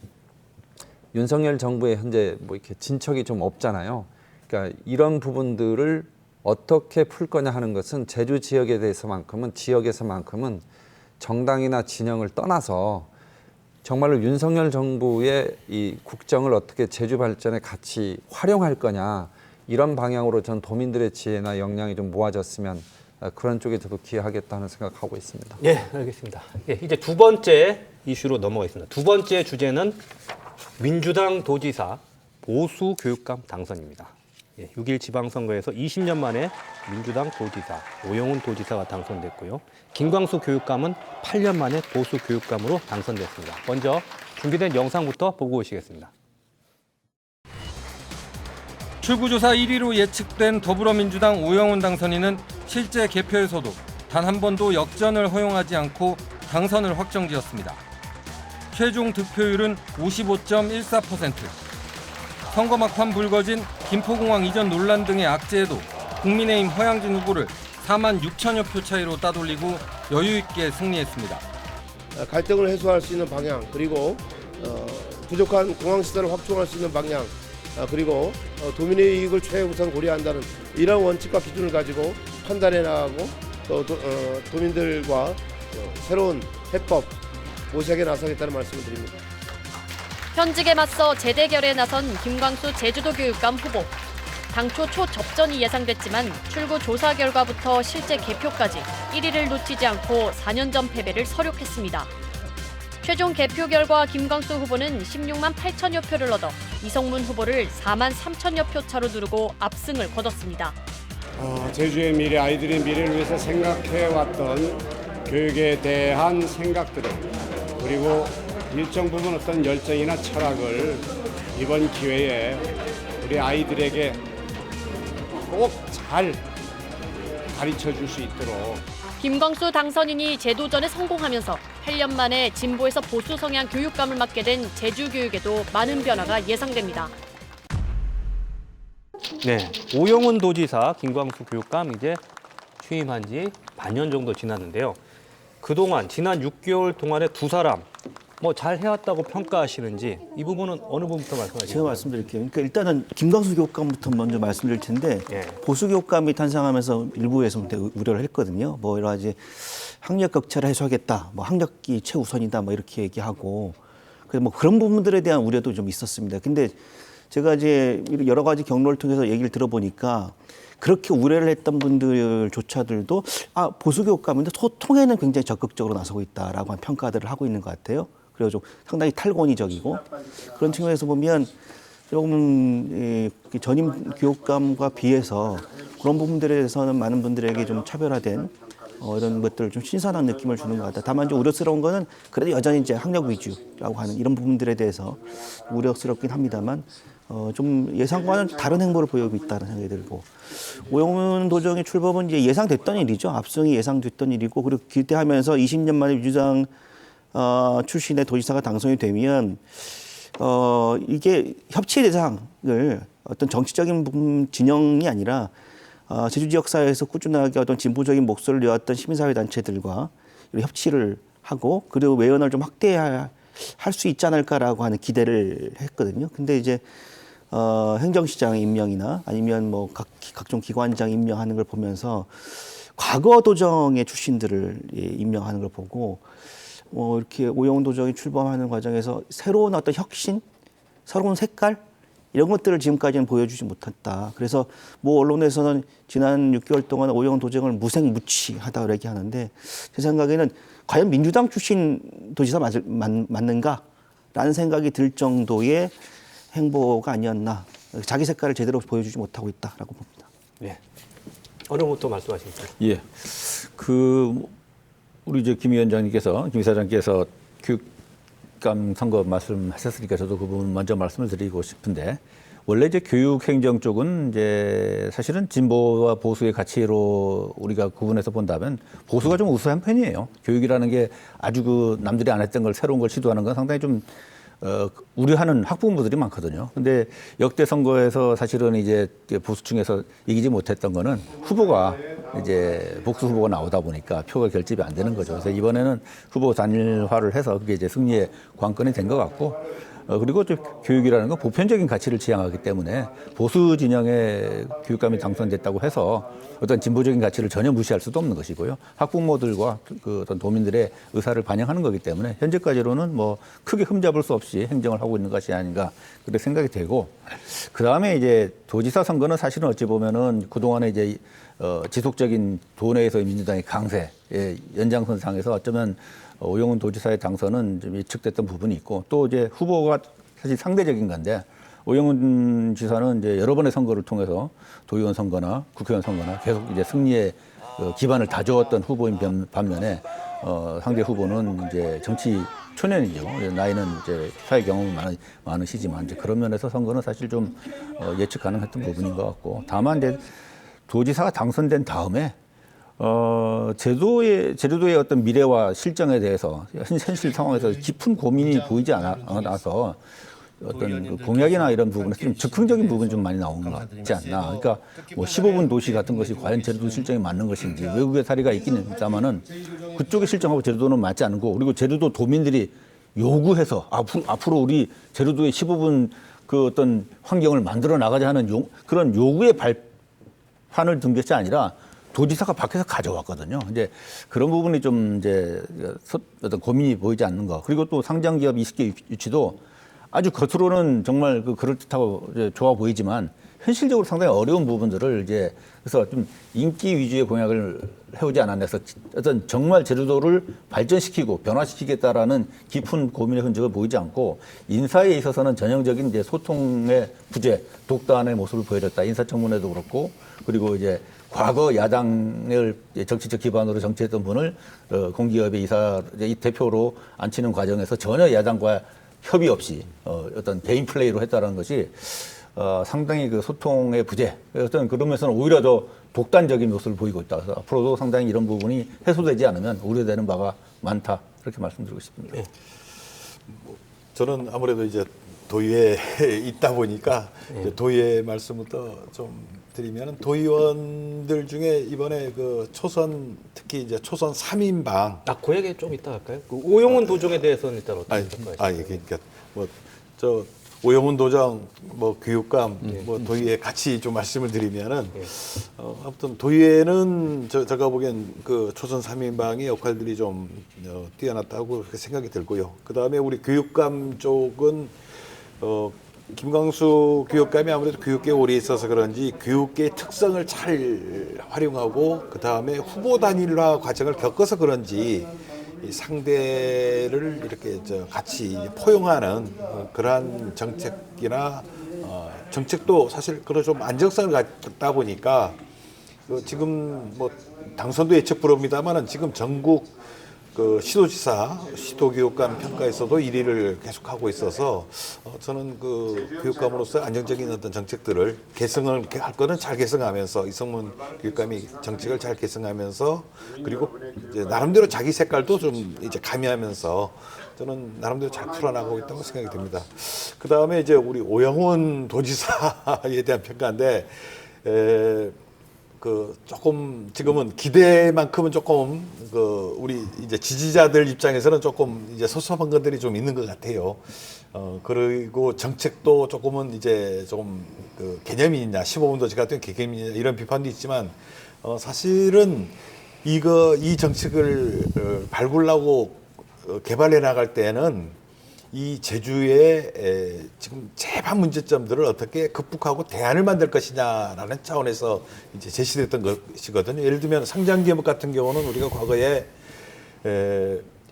윤석열 정부의 현재 뭐 이렇게 진척이 좀 없잖아요. 그러니까 이런 부분들을 어떻게 풀 거냐 하는 것은 제주 지역에 대해서만큼은 지역에서만큼은 정당이나 진영을 떠나서 정말로 윤석열 정부의 이 국정을 어떻게 제주 발전에 같이 활용할 거냐 이런 방향으로 전 도민들의 지혜나 역량이 좀 모아졌으면 그런 쪽에 저도 기여하겠다는 생각하고 있습니다. 예, 알겠습니다. 예, 이제 두 번째 이슈로 넘어가겠습니다. 두 번째 주제는 민주당 도지사 보수 교육감 당선입니다. 예, 6일 지방선거에서 20년 만에 민주당 도지사 오영훈 도지사가 당선됐고요. 김광수 교육감은 8년 만에 보수 교육감으로 당선됐습니다. 먼저 준비된 영상부터 보고 오시겠습니다. 출구조사 1위로 예측된 더불어민주당 오영훈 당선인은 실제 개표에서도 단 한 번도 역전을 허용하지 않고 당선을 확정지었습니다. 최종 득표율은 55.14%. 선거 막판 불거진 김포공항 이전 논란 등의 악재에도 국민의힘 허양진 후보를 4만 6천여 표 차이로 따돌리고 여유 있게 승리했습니다. 갈등을 해소할 수 있는 방향, 그리고 부족한 공항시설을 확충할 수 있는 방향, 그리고 도민의 이익을 최우선 고려한다는 이런 원칙과 기준을 가지고 판단해 나가고 또 도민들과 새로운 해법 모색에 나서겠다는 말씀을 드립니다. 현직에 맞서 재대결에 나선 김광수 제주도 교육감 후보. 당초 초접전이 예상됐지만 출구 조사 결과부터 실제 개표까지 1위를 놓치지 않고 4년 전 패배를 서력했습니다. 최종 개표 결과 김광수 후보는 16만 8천여 표를 얻어 이성문 후보를 4만 3천여 표 차로 누르고 압승을 거뒀습니다. 제주의 미래, 아이들의 미래를 위해서 생각해왔던 교육에 대한 생각들을 그리고 일정 부분 어떤 열정이나 철학을 이번 기회에 우리 아이들에게 꼭 잘 가르쳐 줄 수 있도록. 김광수 당선인이 재도전에 성공하면서 8년 만에 진보에서 보수 성향 교육감을 맡게 된 제주 교육에도 많은 변화가 예상됩니다. 네, 오영훈 도지사, 김광수 교육감 이제 취임한 지 반년 정도 지났는데요. 그동안 지난 6개월 동안에 두 사람 뭐 잘 해왔다고 평가하시는지 이 부분은 어느 부분부터 말씀하시죠? 제가 말씀드릴게요. 그러니까 일단은 김광수 교육감부터 먼저 말씀드릴 텐데 예. 보수 교육감이 탄생하면서 일부에서 우려를 했거든요. 뭐 여러 가지 학력 격차를 해소하겠다, 뭐 학력이 최우선이다, 뭐 이렇게 얘기하고 그래서 뭐 그런 부분들에 대한 우려도 좀 있었습니다. 근데 제가 이제 여러 가지 경로를 통해서 얘기를 들어보니까 그렇게 우려를 했던 분들조차들도 보수 교육감인데 소통에는 굉장히 적극적으로 나서고 있다라고 한 평가들을 하고 있는 것 같아요. 그리고 좀 상당히 탈권위적이고 그런 측면에서 보면 조금 전임 교육감과 비해서 그런 부분들에 대해서는 많은 분들에게 좀 차별화된 이런 것들 좀 신선한 느낌을 주는 것 같다. 다만 좀 우려스러운 거는 그래도 여전히 이제 학력 위주라고 하는 이런 부분들에 대해서 우려스럽긴 합니다만 좀 예상과는 다른 행보를 보이고 있다는 생각이 들고 오영훈 도정의 출범은 이제 예상됐던 일이죠. 압승이 예상됐던 일이고 그리고 기대하면서 20년 만에 민주당 출신의 도지사가 당선이 되면 이게 협치 대상을 어떤 정치적인 진영이 아니라 제주 지역 사회에서 꾸준하게 어떤 진보적인 목소리를 내왔던 시민사회 단체들과 협치를 하고 그리고 외연을 좀 확대할 수 있지 않을까라고 하는 기대를 했거든요. 근데 이제 행정시장 임명이나 아니면 뭐 각종 기관장 임명하는 걸 보면서 과거 도정의 출신들을 임명하는 걸 보고 이렇게 오영훈 도정이 출범하는 과정에서 새로운 어떤 혁신, 새로운 색깔 이런 것들을 지금까지는 보여주지 못했다. 그래서 뭐 언론에서는 지난 6개월 동안 오영훈 도정을 무색무취하다고 얘기하는데 제 생각에는 과연 민주당 출신 도지사 맞는가라는 생각이 들 정도의 행보가 아니었나. 자기 색깔을 제대로 보여주지 못하고 있다라고 봅니다. 네. 어느 부분부터 말씀하시겠어요? 예. 우리 김 위원장님께서, 김 이사장께서 교육감 선거 말씀하셨으니까 저도 그 부분 먼저 말씀을 드리고 싶은데 원래 이제 교육행정 쪽은 이제 사실은 진보와 보수의 가치로 우리가 구분해서 본다면 보수가 좀 우수한 편이에요. 교육이라는 게 아주 남들이 안 했던 걸 새로운 걸 시도하는 건 상당히 좀 우려하는 학부모들이 많거든요. 근데 역대 선거에서 사실은 이제 보수층에서 이기지 못했던 거는 후보가 이제 복수 후보가 나오다 보니까 표가 결집이 안 되는 거죠. 그래서 이번에는 후보 단일화를 해서 그게 이제 승리의 관건이 된 것 같고 그리고 또 교육이라는 건 보편적인 가치를 지향하기 때문에 보수 진영의 교육감이 당선됐다고 해서 어떤 진보적인 가치를 전혀 무시할 수도 없는 것이고요. 학부모들과 그 어떤 도민들의 의사를 반영하는 거기 때문에 현재까지로는 뭐 크게 흠잡을 수 없이 행정을 하고 있는 것이 아닌가 그렇게 생각이 되고 그 다음에 이제 도지사 선거는 사실은 어찌 보면은 그동안에 이제 지속적인 도내에서의 민주당의 강세의 연장선상에서 어쩌면 오영훈 도지사의 당선은 좀 예측됐던 부분이 있고 또 이제 후보가 사실 상대적인 건데 오영훈 지사는 이제 여러 번의 선거를 통해서 도의원 선거나 국회의원 선거나 계속 이제 승리의 기반을 다져왔던 후보인 반면에 상대 후보는 이제 정치 초년이죠. 나이는 이제 사회 경험이 많으시지만 이제 그런 면에서 선거는 사실 좀 예측 가능했던 부분인 것 같고 다만 이제 도지사가 당선된 다음에 제주도의 어떤 미래와 실정에 대해서 현실 상황에서 깊은 고민이 보이지 않아서 어떤 그 공약이나 이런 부분에서 좀 즉흥적인 부분이 좀 많이 나온 것 같지 않나. 그러니까 뭐 15분 도시 같은 것이 과연 제주도 실정에 맞는 것인지 외국의 사례가 있긴 있다마는 그쪽의 실정하고 제주도는 맞지 않은 거 그리고 제주도 도민들이 요구해서 앞으로 우리 제주도의 15분 그 어떤 환경을 만들어 나가자 하는 그런 요구의 발판을 둔 것이 아니라 도지사가 밖에서 가져왔거든요. 이제 그런 부분이 좀 이제 어떤 고민이 보이지 않는 거. 그리고 또 상장기업 20개 유치도 아주 겉으로는 정말 그럴듯하고 좋아 보이지만 현실적으로 상당히 어려운 부분들을 이제 그래서 좀 인기 위주의 공약을 해오지 않았나 해서 어떤 정말 제주도를 발전시키고 변화시키겠다라는 깊은 고민의 흔적을 보이지 않고 인사에 있어서는 전형적인 이제 소통의 부재, 독단의 모습을 보여줬다. 인사청문회도 그렇고 그리고 이제 과거 야당을 정치적 기반으로 정치했던 분을 공기업의 이 대표로 앉히는 과정에서 전혀 야당과 협의 없이 어떤 개인 플레이로 했다는 것이 상당히 그 소통의 부재, 어떤 그런 면에서는 오히려 더 독단적인 모습을 보이고 있다. 그래서 앞으로도 상당히 이런 부분이 해소되지 않으면 우려되는 바가 많다. 그렇게 말씀드리고 싶습니다. 저는 아무래도 이제 도의회에 있다 보니까 이제 도의회 말씀부터 좀 드리면은 도의원들 중에 이번에 그 초선 특히 이제 초선 3인방 그 얘기 좀 이따 할까요? 그 오영훈 도정에 대해서는 일단 어떻게 생각하시나요? 그러니까 뭐 저 오영훈 도정 뭐 교육감 뭐 도의회 같이 좀 말씀을 드리면은 아무튼 도의회는 제가 보기엔 그 초선 3인방의 역할들이 좀 뛰어났다고 그렇게 생각이 들고요. 그 다음에 우리 교육감 쪽은 김광수 교육감이 아무래도 교육계에 오래 있어서 그런지 교육계의 특성을 잘 활용하고 그 다음에 후보 단일화 과정을 겪어서 그런지 이 상대를 이렇게 같이 포용하는 그러한 정책이나 정책도 사실 그런 좀 안정성을 갖다 보니까 지금 뭐 당선도 예측 불허입니다만은 지금 전국 그 시도지사, 시도교육감 평가에서도 1위를 계속하고 있어서 저는 그 교육감으로서 안정적인 어떤 정책들을 개성을 할 거는 잘 개성하면서 이성문 교육감이 정책을 잘 개성하면서 그리고 이제 나름대로 자기 색깔도 좀 이제 가미하면서 저는 나름대로 잘 풀어나가고 있다고 생각이 됩니다. 그 다음에 이제 우리 오영훈 도지사에 대한 평가인데 그 조금 지금은 기대만큼은 조금 그 우리 이제 지지자들 입장에서는 조금 이제 섭섭한 것들이 좀 있는 것 같아요. 그리고 정책도 조금은 이제 조금 그 개념이 있냐, 15분 도시 같은 개념이 있냐 이런 비판도 있지만 사실은 이 정책을 발굴하고 개발해 나갈 때는 이 제주의 지금 재반 문제점들을 어떻게 극복하고 대안을 만들 것이냐라는 차원에서 이제 제시됐던 것이거든요. 예를 들면 상장기업 같은 경우는 우리가 과거에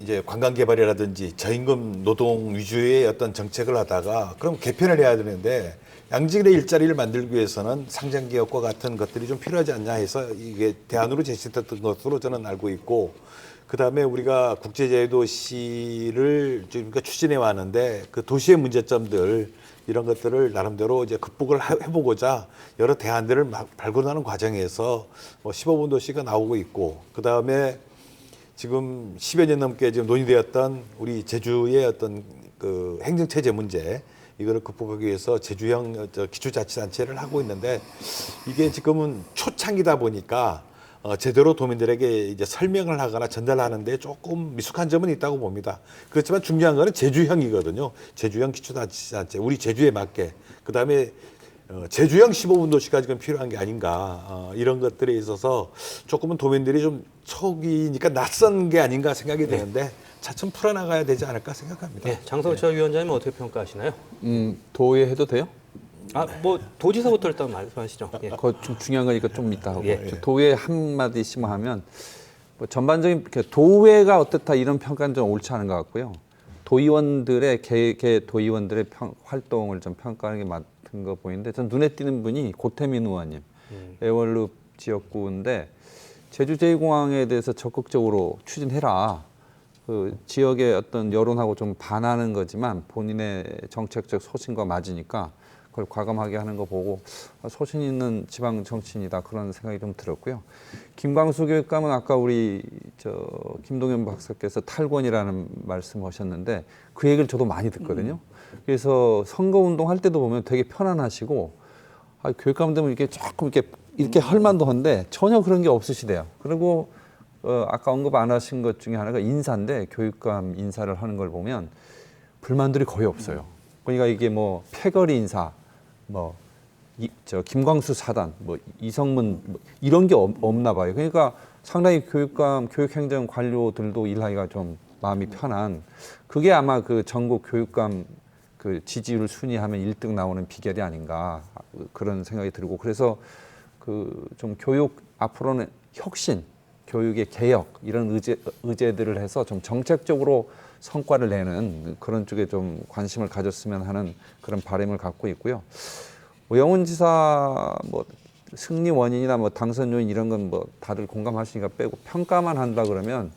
이제 관광개발이라든지 저임금 노동 위주의 어떤 정책을 하다가 그럼 개편을 해야 되는데 양질의 일자리를 만들기 위해서는 상장기업과 같은 것들이 좀 필요하지 않냐 해서 이게 대안으로 제시됐던 것으로 저는 알고 있고 그 다음에 우리가 국제제도시를 지금 추진해 왔는데 그 도시의 문제점들 이런 것들을 나름대로 이제 극복을 해보고자 여러 대안들을 발굴하는 과정에서 뭐 15분 도시가 나오고 있고 그 다음에 지금 10여 년 넘게 지금 논의되었던 우리 제주의 어떤 그 행정체제 문제 이거를 극복하기 위해서 제주형 기초자치단체를 하고 있는데 이게 지금은 초창기다 보니까 제대로 도민들에게 이제 설명을 하거나 전달하는데 조금 미숙한 점은 있다고 봅니다. 그렇지만 중요한 거는 제주형이거든요. 제주형 기초자치단체, 우리 제주에 맞게. 그 다음에 제주형 15분 도시가 지금 필요한 게 아닌가. 이런 것들에 있어서 조금은 도민들이 좀 초기니까 낯선 게 아닌가 생각이 되는데 차츰 풀어나가야 되지 않을까 생각합니다. 네, 장성철 위원장님 어떻게 평가하시나요? 도의회 해도 돼요? 뭐 도지사부터 일단 말씀하시죠. 예. 그거 좀 중요한 거니까 좀 이따 하고 예. 도의회 한마디씩만 하면 뭐 전반적인 도의회가 어떻다 이런 평가는 좀 옳지 않은 것 같고요. 도의원들의 개 도의원들의 활동을 좀 평가하는 게 맞은 거 보이는데 전 눈에 띄는 분이 고태민 의원님 애월읍 지역구인데 제주 제2공항에 대해서 적극적으로 추진해라. 그 지역의 어떤 여론하고 좀 반하는 거지만 본인의 정책적 소신과 맞으니까 그걸 과감하게 하는 거 보고 소신 있는 지방 정치인이다 그런 생각이 좀 들었고요. 김광수 교육감은 아까 우리 김동연 박사께서 탈권이라는 말씀하셨는데 그 얘기를 저도 많이 듣거든요. 그래서 선거운동 할 때도 보면 되게 편안하시고 교육감 되면 이렇게 조금 이렇게 헐만도 한데 전혀 그런 게 없으시대요. 그리고 아까 언급 안 하신 것 중에 하나가 인사인데 교육감 인사를 하는 걸 보면 불만들이 거의 없어요. 그러니까 이게 뭐 패거리 인사, 뭐 김광수 사단, 뭐 이성문 뭐 이런 게 없나 봐요. 그러니까 상당히 교육감, 교육행정 관료들도 일하기가 좀 마음이 편한. 그게 아마 그 전국 교육감 그 지지율 순위하면 1등 나오는 비결이 아닌가 그런 생각이 들고 그래서 그 좀 교육 앞으로는 혁신, 교육의 개혁 이런 의제들을 해서 좀 정책적으로 성과를 내는 그런 쪽에 좀 관심을 가졌으면 하는 그런 바람을 갖고 있고요. 오영훈 지사 뭐 승리 원인이나 뭐 당선 요인 이런 건 뭐 다들 공감하시니까 빼고 평가만 한다 그러면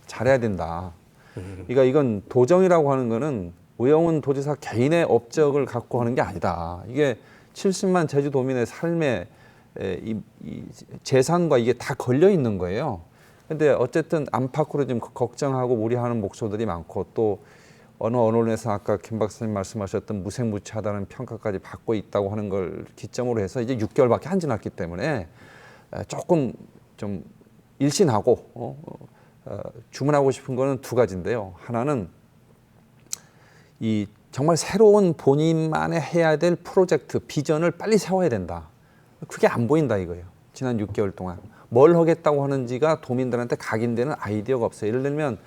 잘해야 된다. 그러니까 이건 도정이라고 하는 거는 오영훈 도지사 개인의 업적을 갖고 하는 게 아니다. 이게 70만 제주도민의 삶의 이 재산과 이게 다 걸려 있는 거예요. 근데 어쨌든 안팎으로 좀 걱정하고 우려하는 목소들이 많고 또 어느 언론에서 아까 김 박사님 말씀하셨던 무색무취하다는 평가까지 받고 있다고 하는 걸 기점으로 해서 이제 6개월밖에 안 지났기 때문에 조금 좀 일신하고 주문하고 싶은 거는 두 가지인데요. 하나는 이 정말 새로운 본인만의 해야 될 프로젝트, 비전을 빨리 세워야 된다. 그게 안 보인다 이거예요. 지난 6개월 동안. 뭘 하겠다고 하는지가 도민들한테 각인되는 아이디어가 없어요. 예를 들면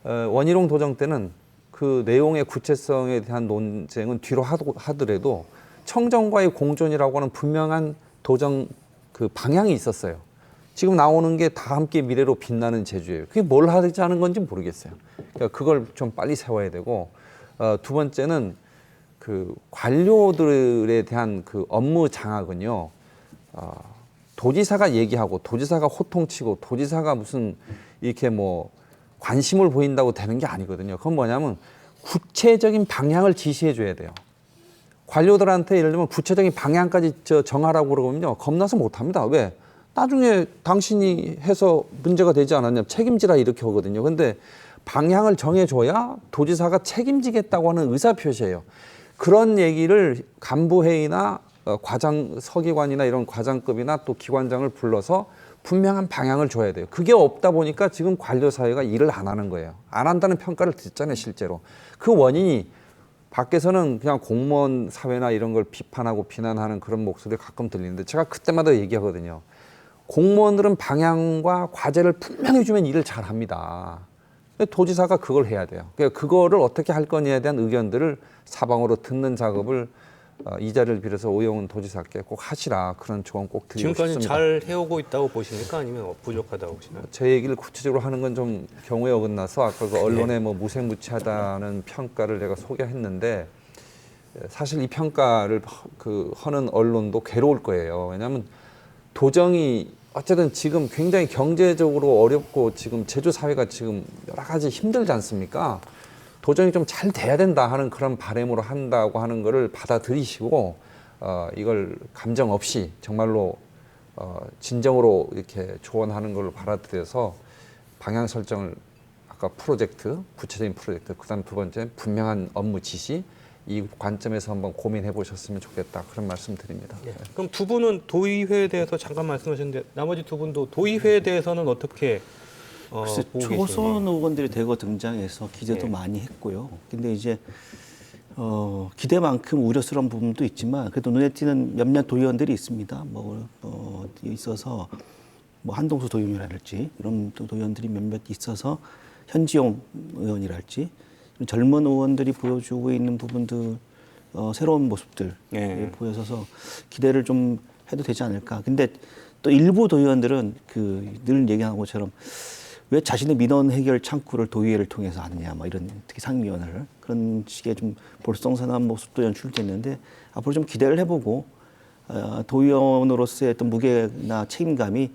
원희룡 도정 때는 그 내용의 구체성에 대한 논쟁은 뒤로 하더라도 청정과의 공존이라고 하는 분명한 도정 그 방향이 있었어요. 지금 나오는 게 다 함께 미래로 빛나는 제주예요. 그게 뭘 하자는 건지 모르겠어요. 그러니까 그걸 좀 빨리 세워야 되고 두 번째는 그 관료들에 대한 그 업무 장악은요. 도지사가 얘기하고 도지사가 호통치고 도지사가 무슨 이렇게 뭐 관심을 보인다고 되는 게 아니거든요. 그건 뭐냐면 구체적인 방향을 지시해 줘야 돼요. 관료들한테 예를 들면 구체적인 방향까지 정하라고 그러면요. 겁나서 못합니다. 왜? 나중에 당신이 해서 문제가 되지 않았냐. 책임지라 이렇게 하거든요. 근데 방향을 정해줘야 도지사가 책임지겠다고 하는 의사표시예요. 그런 얘기를 간부회의나 과장, 서기관이나 이런 과장급이나 또 기관장을 불러서 분명한 방향을 줘야 돼요. 그게 없다 보니까 지금 관료사회가 일을 안 하는 거예요. 안 한다는 평가를 듣잖아요, 실제로. 그 원인이 밖에서는 그냥 공무원 사회나 이런 걸 비판하고 비난하는 그런 목소리 가끔 들리는데 제가 그때마다 얘기하거든요. 공무원들은 방향과 과제를 분명히 주면 일을 잘 합니다. 도지사가 그걸 해야 돼요. 그러니까 그거를 어떻게 할 거냐에 대한 의견들을 사방으로 듣는 작업을 이 자리를 빌어서 오영훈 도지사께 꼭 하시라 그런 조언 꼭 드리고 지금까지 싶습니다. 잘 해오고 있다고 보십니까? 아니면 부족하다고 보시나요? 제 얘기를 구체적으로 하는 건 좀 경우에 어긋나서 아까 그 언론에 뭐 무색무취하다는 평가를 제가 소개했는데 사실 이 평가를 하는 언론도 괴로울 거예요. 왜냐하면 도정이 어쨌든 지금 굉장히 경제적으로 어렵고 지금 제주 사회가 지금 여러 가지 힘들지 않습니까? 도정이 좀 잘 돼야 된다 하는 그런 바람으로 한다고 하는 거를 받아들이시고 이걸 감정 없이 정말로 진정으로 이렇게 조언하는 걸로 받아들여서 방향 설정을 아까 프로젝트, 구체적인 프로젝트, 그다음 두 번째 분명한 업무 지시 이 관점에서 한번 고민해 보셨으면 좋겠다 그런 말씀 드립니다. 예. 그럼 두 분은 도의회에 대해서 잠깐 말씀하셨는데 나머지 두 분도 도의회에 대해서는 어떻게 글쎄, 보고 초선 계시나요? 의원들이 대거 등장해서 기대도 예. 많이 했고요. 근데 이제 기대만큼 우려스러운 부분도 있지만 그래도 눈에 띄는 몇몇 도의원들이 있습니다. 있어서 뭐 한동수 도의원이랄지 이런 또 도의원들이 몇몇 있어서 현지용 의원이랄지 젊은 의원들이 보여주고 있는 부분들 새로운 모습들 예. 보여서 기대를 좀 해도 되지 않을까. 근데 또 일부 도의원들은 늘 얘기하는 것처럼 왜 자신의 민원 해결 창구를 도의회를 통해서 하느냐, 뭐 이런 특히 상임위원회를 그런 식의 좀 볼썽사나운 모습도 연출됐는데 앞으로 좀 기대를 해보고 도의원으로서의 어떤 무게나 책임감이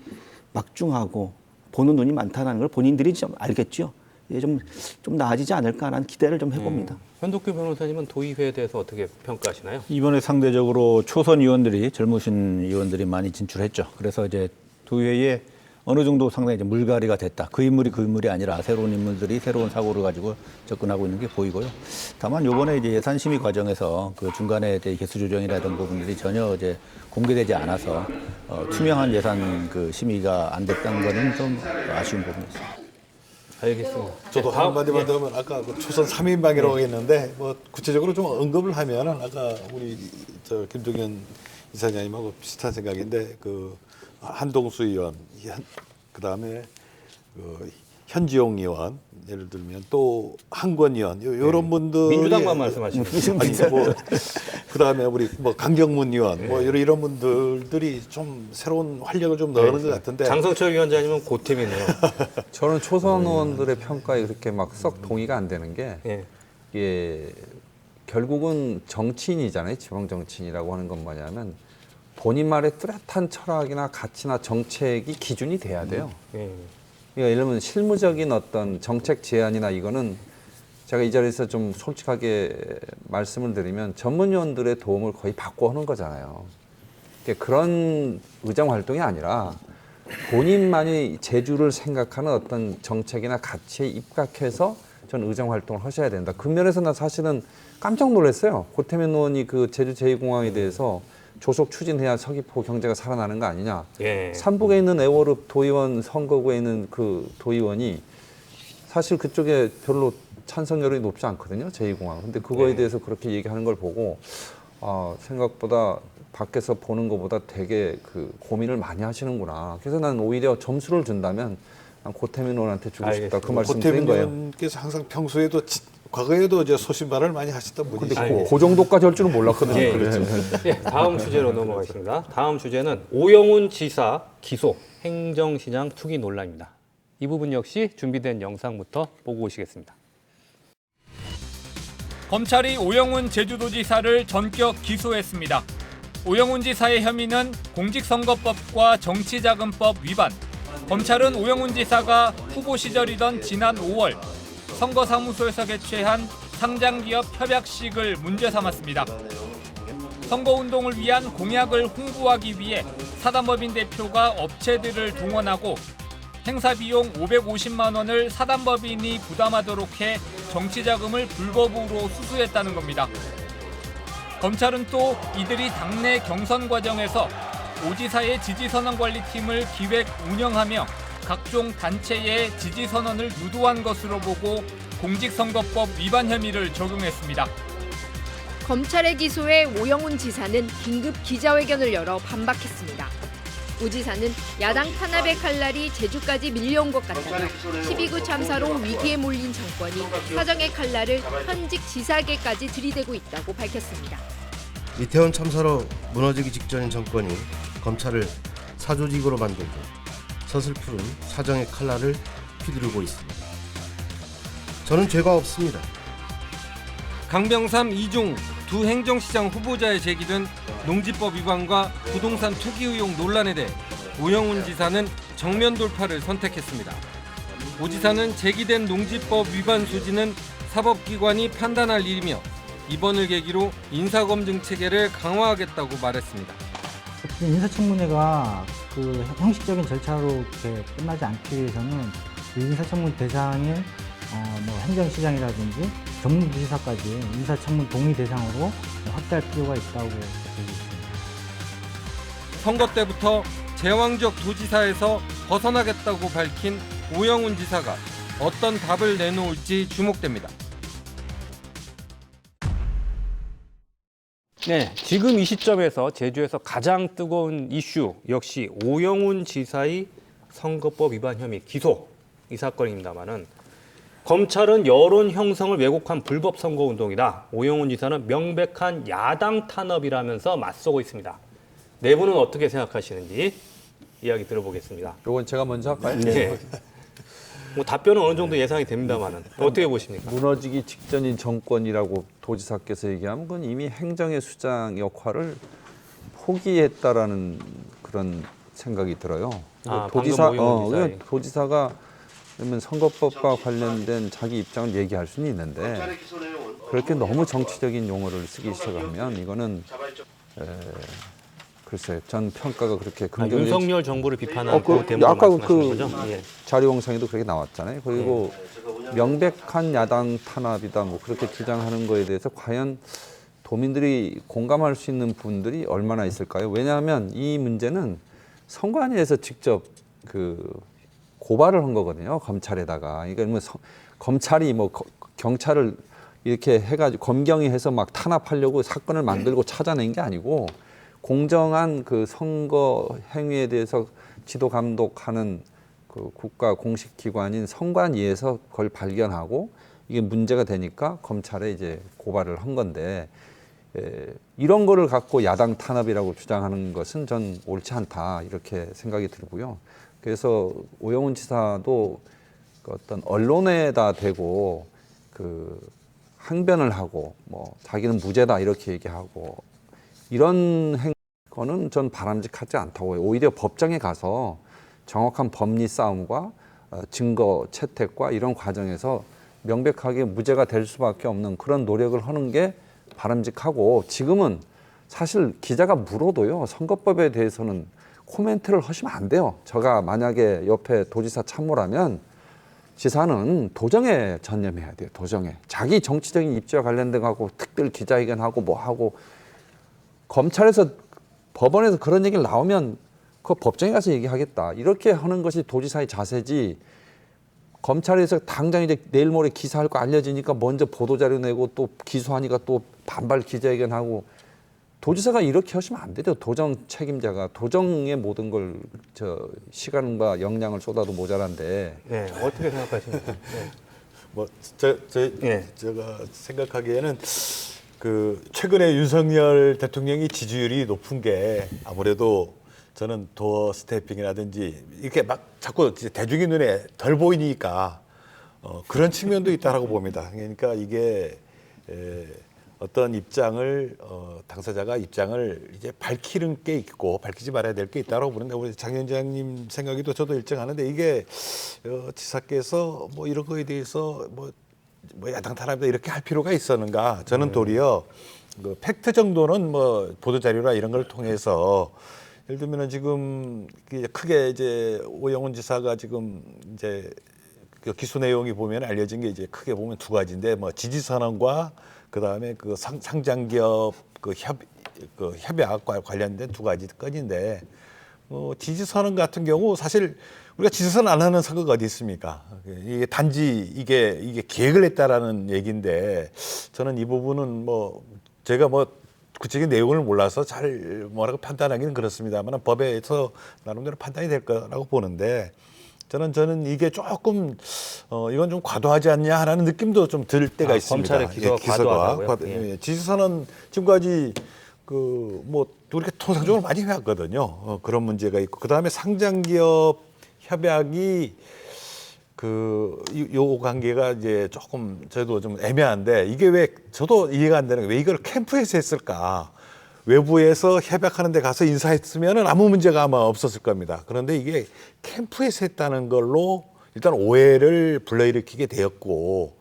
막중하고 보는 눈이 많다는 걸 본인들이 좀 알겠죠. 좀 나아지지 않을까라는 기대를 좀 해봅니다. 현덕규 변호사님은 도의회에 대해서 어떻게 평가하시나요? 이번에 상대적으로 초선 의원들이 젊으신 의원들이 많이 진출했죠. 그래서 이제 도의회에 어느 정도 상당히 이제 물갈이가 됐다. 그 인물이 아니라 새로운 인물들이 새로운 사고를 가지고 접근하고 있는 게 보이고요. 다만 이번에 이제 예산 심의 과정에서 그 중간에 개수 조정이라든 부분들이 전혀 이제 공개되지 않아서 투명한 예산 그 심의가 안 됐다는 거는 좀 아쉬운 부분이 있습니다. 알겠습니다. 저도 한마디만 더 하면 아까 그 초선 3인방이라고 했는데 뭐 구체적으로 좀 언급을 하면은 아까 우리 김종현 이사장님하고 비슷한 생각인데 그 한동수 의원, 그다음에 그 현지용 의원 예를 들면 또 한권 의원 이런 분들 민주당만 말씀하시는 거죠? 뭐 그다음에 우리 뭐 강경문 의원 뭐 이런 분들이 좀 새로운 활력을 좀 넣는 것 같은데 장성철 위원장님은 고템이네요. 저는 초선 의원들의 평가에 그렇게 막 썩 동의가 안 되는 게 예. 이게 결국은 정치인이잖아요. 지방 정치인이라고 하는 건 뭐냐면 본인말의 뚜렷한 철학이나 가치나 정책이 기준이 돼야 돼요. 예. 그러니까 예를 들면 실무적인 어떤 정책 제안이나 이거는 제가 이 자리에서 좀 솔직하게 말씀을 드리면 전문위원들의 도움을 거의 받고 하는 거잖아요. 그런 의정 활동이 아니라 본인만이 제주를 생각하는 어떤 정책이나 가치에 입각해서 전 의정 활동을 하셔야 된다. 그 면에서 나 사실은 깜짝 놀랐어요. 고태민 의원이 그 제주 제2공항에 대해서 조속 추진해야 서귀포 경제가 살아나는 거 아니냐. 예. 삼북에 있는 애월읍 도의원 선거구에 있는 그 도의원이 사실 그쪽에 별로 찬성률이 높지 않거든요. 제2공항. 근데 그거에 대해서 그렇게 얘기하는 걸 보고 생각보다 밖에서 보는 것보다 되게 그 고민을 많이 하시는구나. 그래서 난 오히려 점수를 준다면 난 고태민 의원한테 주고 싶다. 그 말씀 드린 고태민 거예요. 의원께서 항상 평소에도 과거에도 이제 소신발언을 많이 하셨던 분이시고. 근데 그 정도까지 할 줄은 몰랐거든요. 예, 그래. 예, 다음 주제로 넘어가겠습니다. 다음 주제는 오영훈 지사 기소 행정시장 투기 논란입니다. 이 부분 역시 준비된 영상부터 보고 오시겠습니다. 검찰이 오영훈 제주도지사를 전격 기소했습니다. 오영훈 지사의 혐의는 공직선거법과 정치자금법 위반. 검찰은 오영훈 지사가 후보 시절이던 지난 5월 선거사무소에서 개최한 상장기업 협약식을 문제 삼았습니다. 선거운동을 위한 공약을 홍보하기 위해 사단법인 대표가 업체들을 동원하고 행사비용 550만 원을 사단법인이 부담하도록 해 정치자금을 불법으로 수수했다는 겁니다. 검찰은 또 이들이 당내 경선 과정에서 오 지사의 지지선언관리팀을 기획 운영하며 각종 단체의 지지선언을 유도한 것으로 보고 공직선거법 위반 혐의를 적용했습니다. 검찰의 기소에 오영훈 지사는 긴급 기자회견을 열어 반박했습니다. 오 지사는 야당 탄압의 칼날이 제주까지 밀려온 것 같다며 12구 참사로 위기에 몰린 정권이 사정의 칼날을 현직 지사에게까지 들이대고 있다고 밝혔습니다. 이태원 참사로 무너지기 직전인 정권이 검찰을 사조직으로 만들고 서슬푸른 사정의 칼날을 휘두르고 있습니다. 저는 죄가 없습니다. 강병삼, 이중 두 행정시장 후보자에 제기된 농지법 위반과 부동산 투기 의혹 논란에 대해 오영훈 지사는 정면 돌파를 선택했습니다. 오 지사는 제기된 농지법 위반 소지는 사법기관이 판단할 일이며 이번을 계기로 인사검증 체계를 강화하겠다고 말했습니다. 인사청문회가 그 형식적인 절차로 이렇게 끝나지 않기 위해서는 그 인사청문 대상인 행정시장이라든지 전문부지사까지 인사청문 동의 대상으로 확대할 필요가 있다고 보고 있습니다. 선거 때부터 제왕적 도지사에서 벗어나겠다고 밝힌 오영훈 지사가 어떤 답을 내놓을지 주목됩니다. 네, 지금 이 시점에서 제주에서 가장 뜨거운 이슈 역시 오영훈 지사의 선거법 위반 혐의 기소 이 사건입니다만은 검찰은 여론 형성을 왜곡한 불법 선거운동이다. 오영훈 지사는 명백한 야당 탄압이라면서 맞서고 있습니다. 네 분은 어떻게 생각하시는지 이야기 들어보겠습니다. 이건 제가 먼저 할까요? 네. 뭐 답변은 어느 정도 예상이 됩니다만은 어떻게 보십니까? 무너지기 직전인 정권이라고 도지사께서 얘기하면 그건 이미 행정의 수장 역할을 포기했다라는 그런 생각이 들어요. 도지사가 그러면 선거법과 관련된 자기 입장을 얘기할 수는 있는데 그렇게 너무 정치적인 용어를 쓰기 시작하면 이거는 글쎄 전 평가가 그렇게 긍정적인 윤석열 정부를 비판하는 아까 그 거죠? 예. 자료 영상에도 그렇게 나왔잖아요. 그리고 명백한 야당 탄압이다 뭐 그렇게 주장하는 거에 대해서 과연 도민들이 공감할 수 있는 분들이 얼마나 있을까요? 왜냐하면 이 문제는 선관위에서 직접 그 고발을 한 거거든요. 검찰에다가. 그러니까 뭐 검찰이 뭐 경찰을 이렇게 해가지고 검경이 해서 막 탄압하려고 사건을 만들고 찾아낸 게 아니고 공정한 그 선거 행위에 대해서 지도 감독하는 그 국가 공식 기관인 선관위에서 그걸 발견하고 이게 문제가 되니까 검찰에 이제 고발을 한 건데 이런 거를 갖고 야당 탄압이라고 주장하는 것은 전 옳지 않다 이렇게 생각이 들고요. 그래서 오영훈 지사도 그 어떤 언론에다 대고 그 항변을 하고 뭐 자기는 무죄다 이렇게 얘기하고 이런 행거는 전 바람직하지 않다고 해요. 오히려 법정에 가서 정확한 법리 싸움과 증거 채택과 이런 과정에서 명백하게 무죄가 될 수밖에 없는 그런 노력을 하는 게 바람직하고 지금은 사실 기자가 물어도요. 선거법에 대해서는 코멘트를 하시면 안 돼요. 제가 만약에 옆에 도지사 참모라면 지사는 도정에 전념해야 돼요. 도정에. 자기 정치적인 입지와 관련된 거하고 특별 기자회견하고 뭐 하고 검찰에서 법원에서 그런 얘기를 나오면 그 법정에 가서 얘기하겠다. 이렇게 하는 것이 도지사의 자세지. 검찰에서 당장 이제 내일 모레 기사할 거 알려지니까 먼저 보도자료 내고 또 기소하니까 또 반발 기자회견하고 도지사가 이렇게 하시면 안 되죠. 도정 책임자가 도정의 모든 걸 시간과 역량을 쏟아도 모자란데. 네, 어떻게 생각하십니까? 네. 뭐 제가 생각하기에는 그 최근에 윤석열 대통령이 지지율이 높은 게 아무래도 저는 도어 스태핑이라든지 이렇게 막 자꾸 대중의 눈에 덜 보이니까 그런 측면도 있다라고 봅니다. 그러니까 이게 어떤 입장을 당사자가 입장을 이제 밝히는 게 있고 밝히지 말아야 될 게 있다라고 보는데 우리 장 위원장님 생각에도 저도 일정하는데 이게 지사께서 뭐 이런 거에 대해서 뭐 야당 탄압이다 이렇게 할 필요가 있었는가? 저는 도리어 그 팩트 정도는 뭐 보도 자료나 이런 걸 통해서 예를 들면은 지금 크게 이제 오영훈 지사가 지금 이제 그 기소 내용이 보면 알려진 게 이제 크게 보면 두 가지인데 뭐 지지 선언과 그 다음에 그 상장기업 그 협약과 관련된 두 가지 건인데 지지 선언 같은 경우 사실 우리가 지지 선언 안 하는 선거가 어디 있습니까? 이게 단지 이게 계획을 했다라는 얘기인데 저는 이 부분은 뭐 제가 뭐 구체적인 내용을 몰라서 잘 뭐라고 판단하기는 그렇습니다만 법에서 나름대로 판단이 될 거라고 보는데 저는 이게 조금 이건 좀 과도하지 않냐라는 느낌도 좀 들 때가 있습니다. 검찰의 기소가 과도하다고요? 예. 지지선언 지금까지 그 뭐 우리가 통상적으로 많이 해왔거든요. 그런 문제가 있고 그 다음에 상장기업 협약이 요 관계가 이제 조금 저도 좀 애매한데 이게 왜 저도 이해가 안 되는 게 왜 이걸 캠프에서 했을까? 외부에서 협약하는 데 가서 인사했으면 아무 문제가 아마 없었을 겁니다. 그런데 이게 캠프에서 했다는 걸로 일단 오해를 불러일으키게 되었고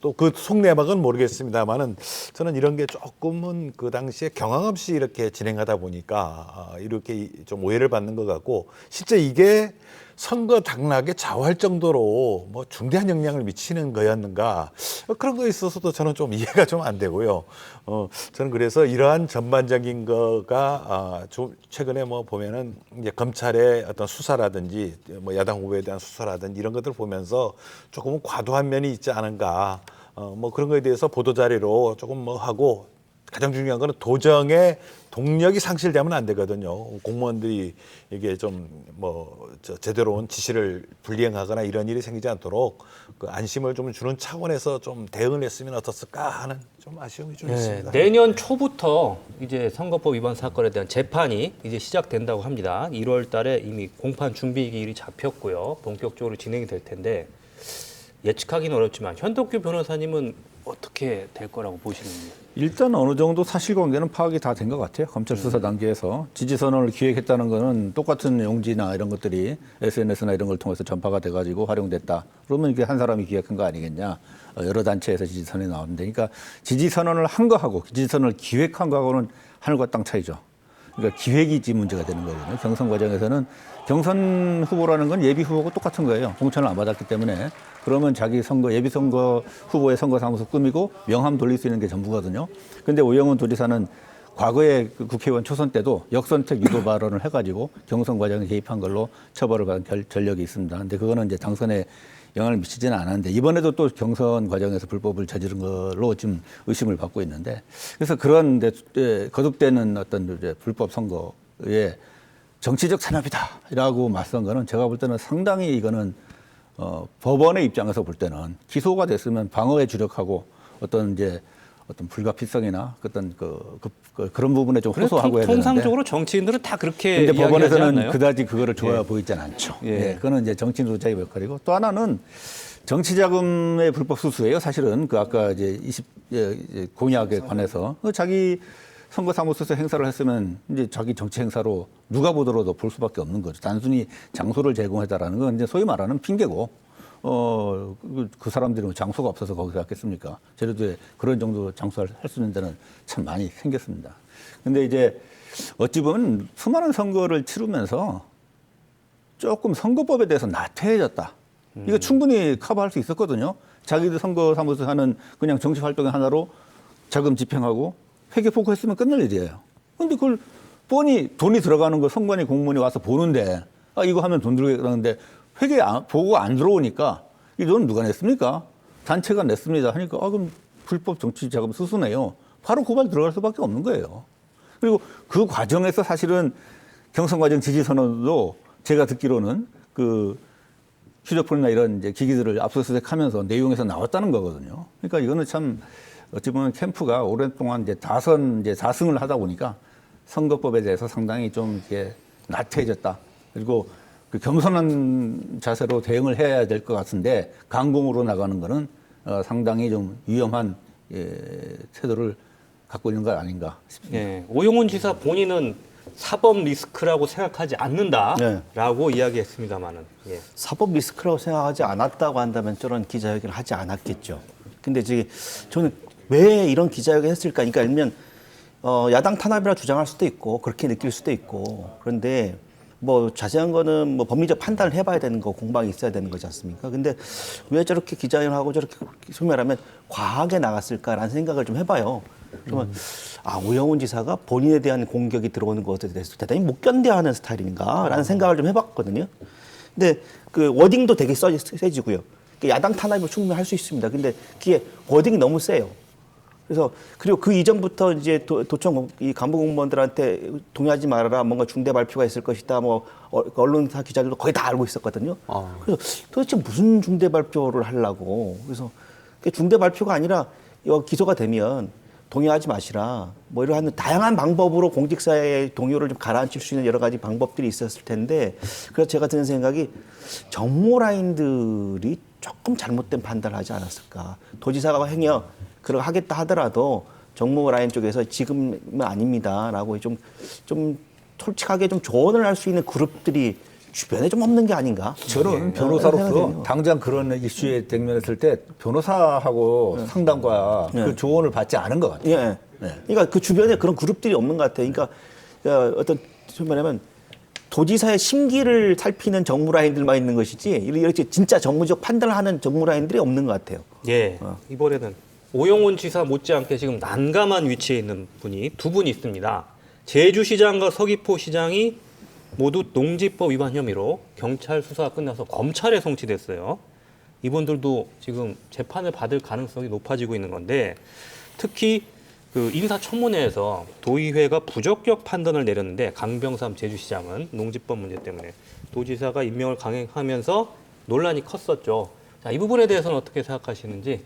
또 그 속내막은 모르겠습니다만은 저는 이런 게 조금은 그 당시에 경황 없이 이렇게 진행하다 보니까 이렇게 좀 오해를 받는 것 같고 실제 이게 선거 당락에 좌우할 정도로 뭐 중대한 영향을 미치는 거였는가 그런 거에 있어서도 저는 좀 이해가 좀 안 되고요. 저는 그래서 이러한 전반적인 거가 좀 최근에 뭐 보면은 이제 검찰의 어떤 수사라든지 뭐 야당 후보에 대한 수사라든지 이런 것들 보면서 조금은 과도한 면이 있지 않은가 뭐 그런 거에 대해서 보도 자료로 조금 뭐 하고 가장 중요한 거는 도정의 동력이 상실되면 안 되거든요. 공무원들이 이게 좀 뭐 제대로 온 지시를 불이행하거나 이런 일이 생기지 않도록 그 안심을 좀 주는 차원에서 좀 대응을 했으면 어떻을까 하는 좀 아쉬움이 좀 있습니다. 내년 초부터 이제 선거법 위반 사건에 대한 재판이 이제 시작된다고 합니다. 1월 달에 이미 공판 준비 기일이 잡혔고요. 본격적으로 진행이 될 텐데 예측하기는 어렵지만 현덕규 변호사님은 어떻게 될 거라고 보시는지? 일단 어느 정도 사실관계는 파악이 다 된 것 같아요. 검찰 수사 단계에서 지지선언을 기획했다는 거는 똑같은 용지나 이런 것들이 SNS나 이런 걸 통해서 전파가 돼가지고 활용됐다. 그러면 이게 한 사람이 기획한 거 아니겠냐. 여러 단체에서 지지선언이 나오는데, 그러니까 지지선언을 한 거하고 지지선언을 기획한 거하고는 하늘과 땅 차이죠. 그러니까 기획이지 문제가 되는 거거든요. 경선 과정에서는 경선 후보라는 건 예비 후보고 똑같은 거예요. 공천을 안 받았기 때문에. 그러면 자기 선거, 예비 선거 후보의 선거사무소 꾸미고 명함 돌릴 수 있는 게 전부거든요. 근데 오영훈 도지사는 과거에 그 국회의원 초선 때도 역선택 유도 발언을 해가지고 경선 과정에 개입한 걸로 처벌을 받은 전력이 있습니다. 근데 그거는 이제 당선에 영향을 미치지는 않았는데 이번에도 또 경선 과정에서 불법을 저지른 걸로 지금 의심을 받고 있는데 그래서 그런 거듭되는 어떤 이제 불법 선거에 정치적 산업이다라고 맞선 거는 제가 볼 때는 상당히 이거는 법원의 입장에서 볼 때는 기소가 됐으면 방어에 주력하고 어떤 불가피성이나 어떤 그런 부분에 좀 호소하고 해야 되는데 통상적으로 정치인들은 다 그렇게 근데 이야기하지 법원에서는 않나요? 그다지 그거를 좋아 보이진 않죠. 예. 그거는 이제 정치인 조작의 역할이고 또 하나는 정치자금의 불법 수수예요. 사실은 그 아까 이제 공약에 관해서 자기 선거사무소에서 행사를 했으면 이제 자기 정치 행사로 누가 보더라도 볼 수밖에 없는 거죠. 단순히 장소를 제공해달라는 건 이제 소위 말하는 핑계고, 그 사람들이 장소가 없어서 거기서 했겠습니까? 제주도에 그런 정도 장소를 할 수 있는 데는 참 많이 생겼습니다. 근데 이제 어찌 보면 수많은 선거를 치르면서 조금 선거법에 대해서 나태해졌다. 이거 충분히 커버할 수 있었거든요. 자기들 선거사무소 하는 그냥 정치 활동의 하나로 자금 집행하고 회계 포커했으면 끝날 일이에요. 근데 그걸 뻔히 돈이 들어가는 거 선관위 공무원이 와서 보는데 이거 하면 돈 들어가는데 회계 보고 안 들어오니까 이 돈 누가 냈습니까? 단체가 냈습니다 하니까 그럼 불법 정치 자금 수수네요. 바로 고발 들어갈 수밖에 없는 거예요. 그리고 그 과정에서 사실은 경선 과정 지지 선언도 제가 듣기로는 그 휴대폰이나 이런 이제 기기들을 압수수색하면서 내용에서 나왔다는 거거든요. 그러니까 이거는 참 어찌 보면 캠프가 오랫동안 이제 다승을 하다 보니까 선거법에 대해서 상당히 좀 이렇게 나태해졌다. 그리고 그 겸손한 자세로 대응을 해야 될 것 같은데 강공으로 나가는 거는 상당히 좀 위험한 태도를 갖고 있는 것 아닌가 싶습니다. 예, 오영훈 지사 본인은 사법 리스크라고 생각하지 않는다라고 이야기했습니다만은 사법 리스크라고 생각하지 않았다고 한다면 저런 기자회견을 하지 않았겠죠. 근데 저는 왜 이런 기자회견을 했을까? 그러니까 일면 야당 탄압이라 주장할 수도 있고 그렇게 느낄 수도 있고 그런데 뭐 자세한 거는 뭐 법리적 판단을 해봐야 되는 거 공방이 있어야 되는 거지 않습니까? 근데 왜 저렇게 기자회견을 하고 저렇게 소위 말하면 과하게 나갔을까라는 생각을 좀 해봐요. 그러면 오영훈 지사가 본인에 대한 공격이 들어오는 것에 대해서 대단히 못 견뎌하는 스타일인가라는 생각을 좀 해봤거든요. 근데 그 워딩도 되게 세지고요. 야당 탄압을 충분히 할 수 있습니다. 근데 그게 워딩이 너무 세요. 그래서 그리고 그 이전부터 이제 도청 이 간부 공무원들한테 동의하지 말아라, 뭔가 중대 발표가 있을 것이다, 뭐 언론사 기자들도 거의 다 알고 있었거든요. 그래서 도대체 무슨 중대 발표를 하려고? 그래서 중대 발표가 아니라 기소가 되면 동의하지 마시라. 뭐 이러한 다양한 방법으로 공직사회의 동요를 좀 가라앉힐 수 있는 여러 가지 방법들이 있었을 텐데, 그래서 제가 드는 생각이 정무라인들이 조금 잘못된 판단을 하지 않았을까. 도지사가 행여 그걸 하겠다 하더라도 정무라인 쪽에서 지금은 아닙니다라고 좀 솔직하게 좀 조언을 할 수 있는 그룹들이 주변에 좀 없는 게 아닌가? 저는 변호사로서 당장 그런 이슈에 대면했을 때 변호사하고 상담과 그 조언을 받지 않은 것 같아요. 그러니까 그 주변에 그런 그룹들이 없는 것 같아요. 그러니까 어떤 말하면 도지사의 심기를 살피는 정무라인들만 있는 것이지 이렇게 진짜 정무적 판단을 하는 정무라인들이 없는 것 같아요. 예, 이번에는 오영훈 지사 못지않게 지금 난감한 위치에 있는 분이 두 분 있습니다. 제주시장과 서귀포시장이 모두 농지법 위반 혐의로 경찰 수사가 끝나서 검찰에 송치됐어요. 이분들도 지금 재판을 받을 가능성이 높아지고 있는 건데, 특히 그 인사청문회에서 도의회가 부적격 판단을 내렸는데 강병삼 제주시장은 농지법 문제 때문에 도지사가 임명을 강행하면서 논란이 컸었죠. 자, 이 부분에 대해서는 어떻게 생각하시는지.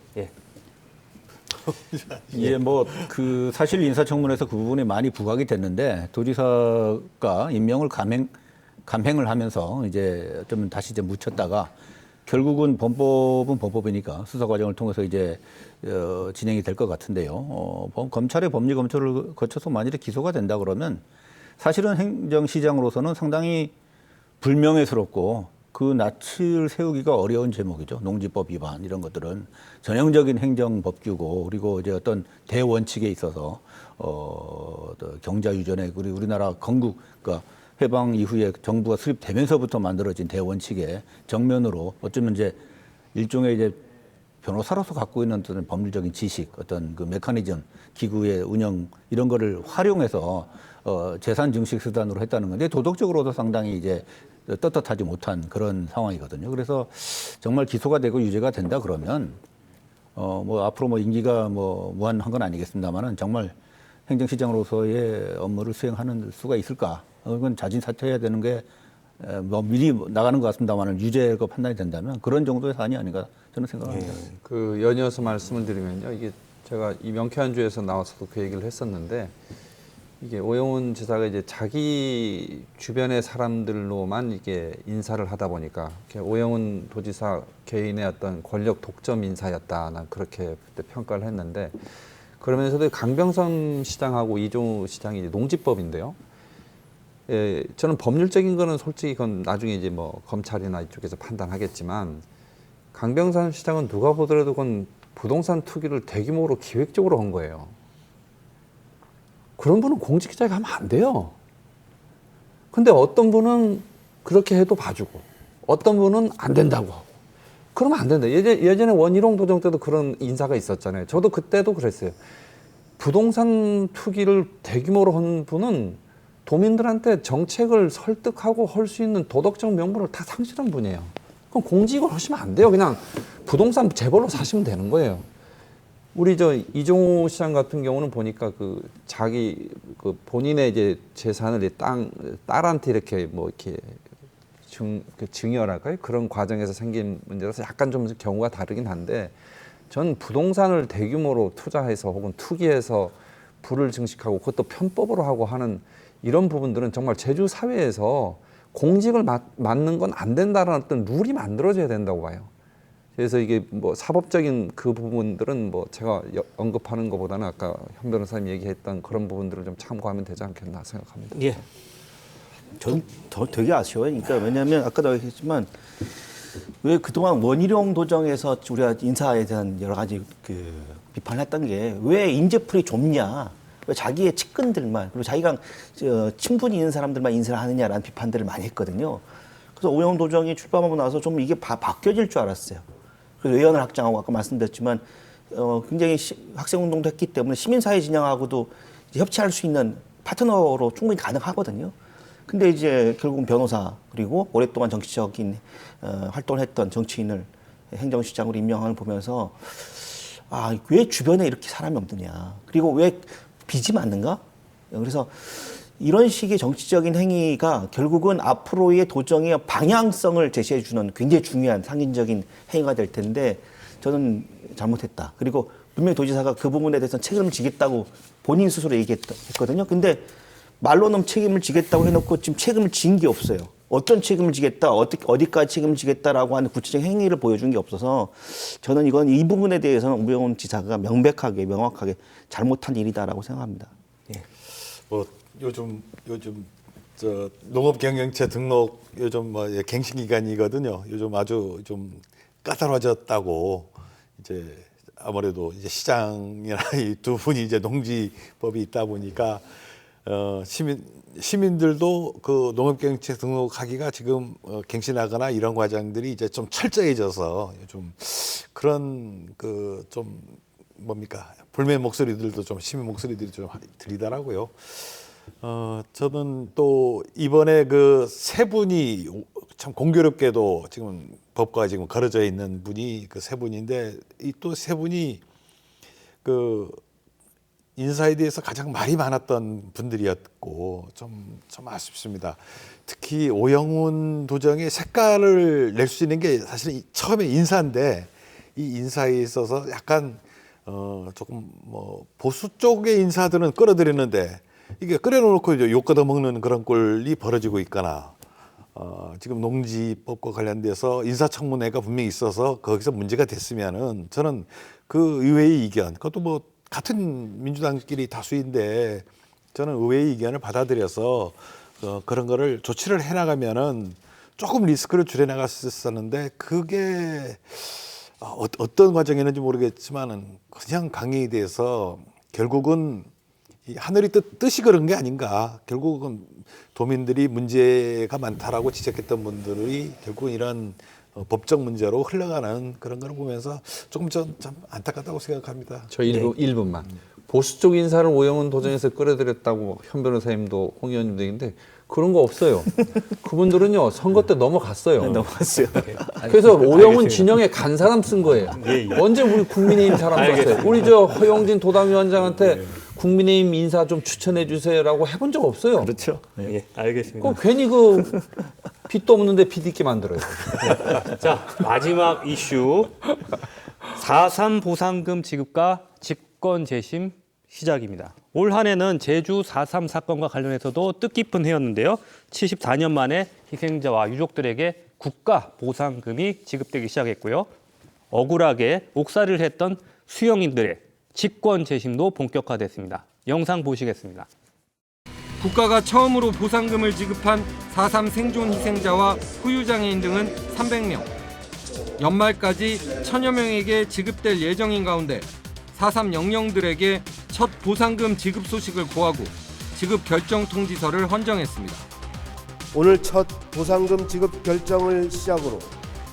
뭐 그 사실 인사청문회에서 그 부분이 많이 부각이 됐는데 도지사가 임명을 감행을 하면서 이제 좀 다시 이제 묻혔다가 결국은 범법은 범법이니까 수사 과정을 통해서 이제 진행이 될 것 같은데요. 검찰의 법리 검토를 거쳐서 만일에 기소가 된다 그러면 사실은 행정시장으로서는 상당히 불명예스럽고 그 낯을 세우기가 어려운 제목이죠. 농지법 위반 이런 것들은 전형적인 행정법규고, 그리고 이제 어떤 대원칙에 있어서 경자 유전에 그리고 우리나라 건국 그러니까 해방 이후에 정부가 수립되면서부터 만들어진 대원칙에 정면으로 어쩌면 이제 일종의 이제 변호사로서 갖고 있는 어떤 법률적인 지식, 어떤 그 메커니즘, 기구의 운영 이런 거를 활용해서 재산 증식 수단으로 했다는 건데 도덕적으로도 상당히 이제 떳떳하지 못한 그런 상황이거든요. 그래서 정말 기소가 되고 유죄가 된다 그러면 뭐 앞으로 뭐 임기가 뭐 무한한 건 아니겠습니다만은 정말 행정시장으로서의 업무를 수행하는 수가 있을까? 그건 자진 사퇴해야 되는 게 뭐 미리 나가는 것 같습니다만은 유죄가 판단이 된다면 그런 정도의 사안이 아닌가 저는 생각합니다. 그 연이어서 말씀을 드리면요, 이게 제가 이 명쾌한주에서 나와서도 그 얘기를 했었는데. 이게 오영훈 지사가 이제 자기 주변의 사람들로만 이게 인사를 하다 보니까 오영훈 도지사 개인의 어떤 권력 독점 인사였다, 난 그렇게 그때 평가를 했는데, 그러면서도 강병선 시장하고 이종우 시장이 이제 농지법인데요. 저는 법률적인 거는 솔직히 그건 나중에 이제 뭐 검찰이나 이쪽에서 판단하겠지만, 강병선 시장은 누가 보더라도 그건 부동산 투기를 대규모로 기획적으로 한 거예요. 그런 분은 공직기자에 가면 안 돼요. 근데 어떤 분은 그렇게 해도 봐주고, 어떤 분은 안 된다고 하고. 그러면 안 된다. 예전에 원희룡 도정 때도 그런 인사가 있었잖아요. 저도 그때도 그랬어요. 부동산 투기를 대규모로 한 분은 도민들한테 정책을 설득하고 할 수 있는 도덕적 명분을 다 상실한 분이에요. 그럼 공직을 하시면 안 돼요. 그냥 부동산 재벌로 사시면 되는 거예요. 우리 이종호 시장 같은 경우는 보니까 자기 본인의 이제 재산을 딸한테 이렇게 뭐 이렇게 증여랄까요? 그런 과정에서 생긴 문제라서 약간 좀 경우가 다르긴 한데, 전 부동산을 대규모로 투자해서 혹은 투기해서 부를 증식하고 그것도 편법으로 하고 하는 이런 부분들은 정말 제주 사회에서 공직을 맡는 건 안 된다라는 어떤 룰이 만들어져야 된다고 봐요. 그래서 이게 뭐 사법적인 그 부분들은 뭐 제가 언급하는 것보다는 아까 현 변호사님 얘기했던 그런 부분들을 좀 참고하면 되지 않겠나 생각합니다. 예. 전 되게 아쉬워요. 그러니까 왜냐하면 아까도 얘기했지만 왜 그동안 원희룡 도정에서 우리가 인사에 대한 여러 가지 비판을 했던 게 왜 인재풀이 좁냐, 왜 자기의 측근들만 그리고 자기가 친분이 있는 사람들만 인사를 하느냐라는 비판들을 많이 했거든요. 그래서 오영훈 도정이 출범하고 나서 좀 이게 바뀌어질 줄 알았어요. 그래서 의원을 확장하고 아까 말씀드렸지만 굉장히 학생운동도 했기 때문에 시민사회 진영하고도 협치할 수 있는 파트너로 충분히 가능하거든요. 근데 이제 결국은 변호사 그리고 오랫동안 정치적인 활동을 했던 정치인을 행정시장으로 임명하는 걸 보면서 왜 주변에 이렇게 사람이 없느냐, 그리고 왜 빚이 많는가? 그래서 이런 식의 정치적인 행위가 결국은 앞으로의 도정의 방향성을 제시해 주는 굉장히 중요한 상징적인 행위가 될 텐데 저는 잘못했다. 그리고 분명히 도지사가 그 부분에 대해서 책임을 지겠다고 본인 스스로 얘기했거든요. 근데 말로는 책임을 지겠다고 해놓고 지금 책임을 진 게 없어요. 어떤 책임을 지겠다, 어디까지 책임을 지겠다라고 하는 구체적인 행위를 보여준 게 없어서 저는 이 부분에 대해서는 우영훈 지사가 명확하게 잘못한 일이다라고 생각합니다. 예. 뭐 요즘 저 농업경영체 등록 요즘 뭐 갱신 기간이거든요. 요즘 아주 좀 까다로워졌다고 이제 아무래도 이제 시장이나 이 두 분이 이제 농지법이 있다 보니까 시민들도 그 농업경영체 등록하기가 지금 갱신하거나 이런 과정들이 이제 좀 철저해져서 요즘 그런 좀 뭡니까 불매 목소리들도 좀 시민 목소리들이 좀 들리더라고요. 저는 또 이번에 그 세 분이 참 공교롭게도 지금 법과 지금 걸어져 있는 분이 그 세 분인데 이 또 세 분이 그 인사에 대해서 가장 말이 많았던 분들이었고 좀 아쉽습니다. 특히 오영훈 도정의 색깔을 낼 수 있는 게 사실 처음에 인사인데 이 인사에 있어서 약간 조금 뭐 보수 쪽의 인사들은 끌어들였는데 이게 끓여놓고 이제 욕 걷어먹는 그런 꼴이 벌어지고 있거나 지금 농지법과 관련돼서 인사청문회가 분명히 있어서 거기서 문제가 됐으면은 저는 그 의회의 의견, 그것도 뭐 같은 민주당끼리 다수인데 저는 의회의 의견을 받아들여서 그런 거를 조치를 해나가면은 조금 리스크를 줄여나갈 수 있었는데 그게 어떤 과정이었는지 모르겠지만은 그냥 강행이 돼서 결국은 이 하늘이 뜻이 그런 게 아닌가. 결국은 도민들이 문제가 많다라고 지적했던 분들이 결국은 이런 법적 문제로 흘러가는 그런 걸 보면서 조금 좀 안타깝다고 생각합니다. 저 1분만. 보수 쪽 인사를 오영훈 도정에서 끌어들였다고 현 변호사님도 홍 의원님도 얘기했는데 그런 거 없어요. 그분들은요 선거 때 넘어갔어요. 네, 넘어갔어요. 그래서 오영훈 진영에 간 사람 쓴 거예요. 언제 우리 국민의힘 사람 썼어요? 우리 허영진 도당위원장한테 국민의힘 인사 좀 추천해 주세요라고 해본 적 없어요. 그렇죠. 예, 알겠습니다. 괜히 빚도 없는데 빚 있게 만들어요. 자, 마지막 이슈 4.3 보상금 지급과 직권 재심 시작입니다. 올 한 해는 제주 4.3 사건과 관련해서도 뜻깊은 해였는데요. 74년 만에 희생자와 유족들에게 국가 보상금이 지급되기 시작했고요. 억울하게 옥살이를 했던 수영인들의 직권 재심도 본격화됐습니다. 영상 보시겠습니다. 국가가 처음으로 보상금을 지급한 4.3 생존 희생자와 후유장애인 등은 300명. 연말까지 1000여 명에게 지급될 예정인 가운데 4.3 영령들에게 첫 보상금 지급 소식을 고하고 지급 결정 통지서를 헌정했습니다. 오늘 첫 보상금 지급 결정을 시작으로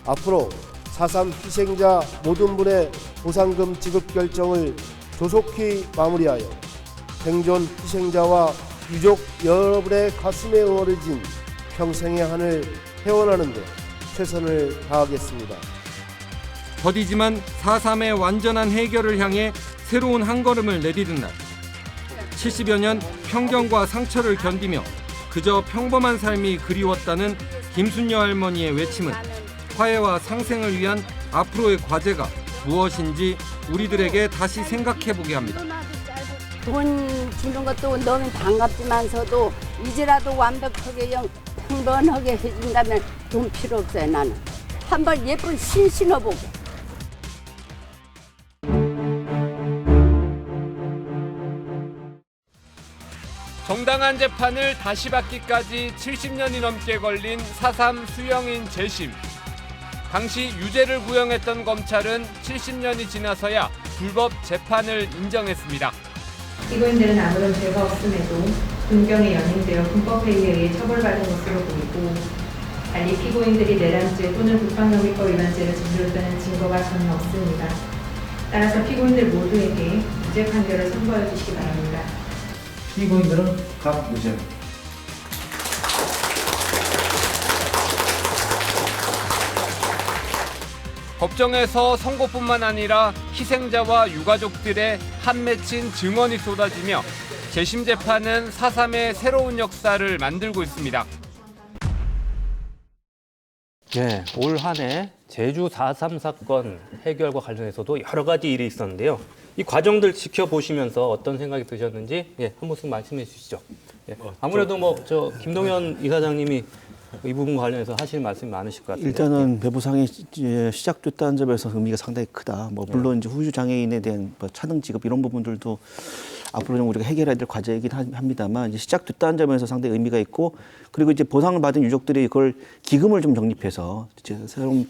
앞으로 4.3 희생자 모든 분의 보상금 지급 결정을 조속히 마무리하여 생존 희생자와 유족 여러분의 가슴에 어려진 평생의 한을 회원하는 데 최선을 다하겠습니다. 더디지만 4.3의 완전한 해결을 향해 새로운 한 걸음을 내디딘 날. 70여 년 편견과 상처를 견디며 그저 평범한 삶이 그리웠다는 김순녀 할머니의 외침은 화해와 상생을 위한 앞으로의 과제가 무엇인지 우리들에게 다시 생각해보게 합니다. 돈 주는 것도 너무 반갑지만서도 이제라도 완벽하게 평범하게 해준다면 돈 필요 없어요. 나는 한번 예쁜 신 신어보고. 정당한 재판을 다시 받기까지 70년이 넘게 걸린 4.3 수령인 재심. 당시 유죄를 구형했던 검찰은 70년이 지나서야 불법 재판을 인정했습니다. 피고인들은 아무런 죄가 없음에도 군경에 연행되어 군법회의에 의해 처벌받은 것으로 보이고, 달리 피고인들이 내란죄 또는 국방영위법 위반죄를 저질렀다는 증거가 전혀 없습니다. 따라서 피고인들 모두에게 무죄 판결을 선고해 주시기 바랍니다. 피고인들은 각 무죄. 법정에서 선고뿐만 아니라 희생자와 유가족들의 한 맺힌 증언이 쏟아지며 재심 재판은 4.3의 새로운 역사를 만들고 있습니다. 네, 올 한 해 제주 4.3 사건 해결과 관련해서도 여러 가지 일이 있었는데요. 이 과정들 지켜보시면서 어떤 생각이 드셨는지 한 모습 말씀해 주시죠. 아무래도 김동현 이사장님이 이 부분 관련해서 하실 말씀이 많으실 것 같아요. 일단은 배부상이 시작됐다는 점에서 의미가 상당히 크다. 물론 이제 후유 장애인에 대한 차등 지급 이런 부분들도 앞으로 좀 우리가 해결해야 될 과제이긴 합니다만, 이제 시작됐다는 점에서 상당히 의미가 있고, 그리고 이제 보상을 받은 유족들이 그걸 기금을 좀 적립해서 이제 새로운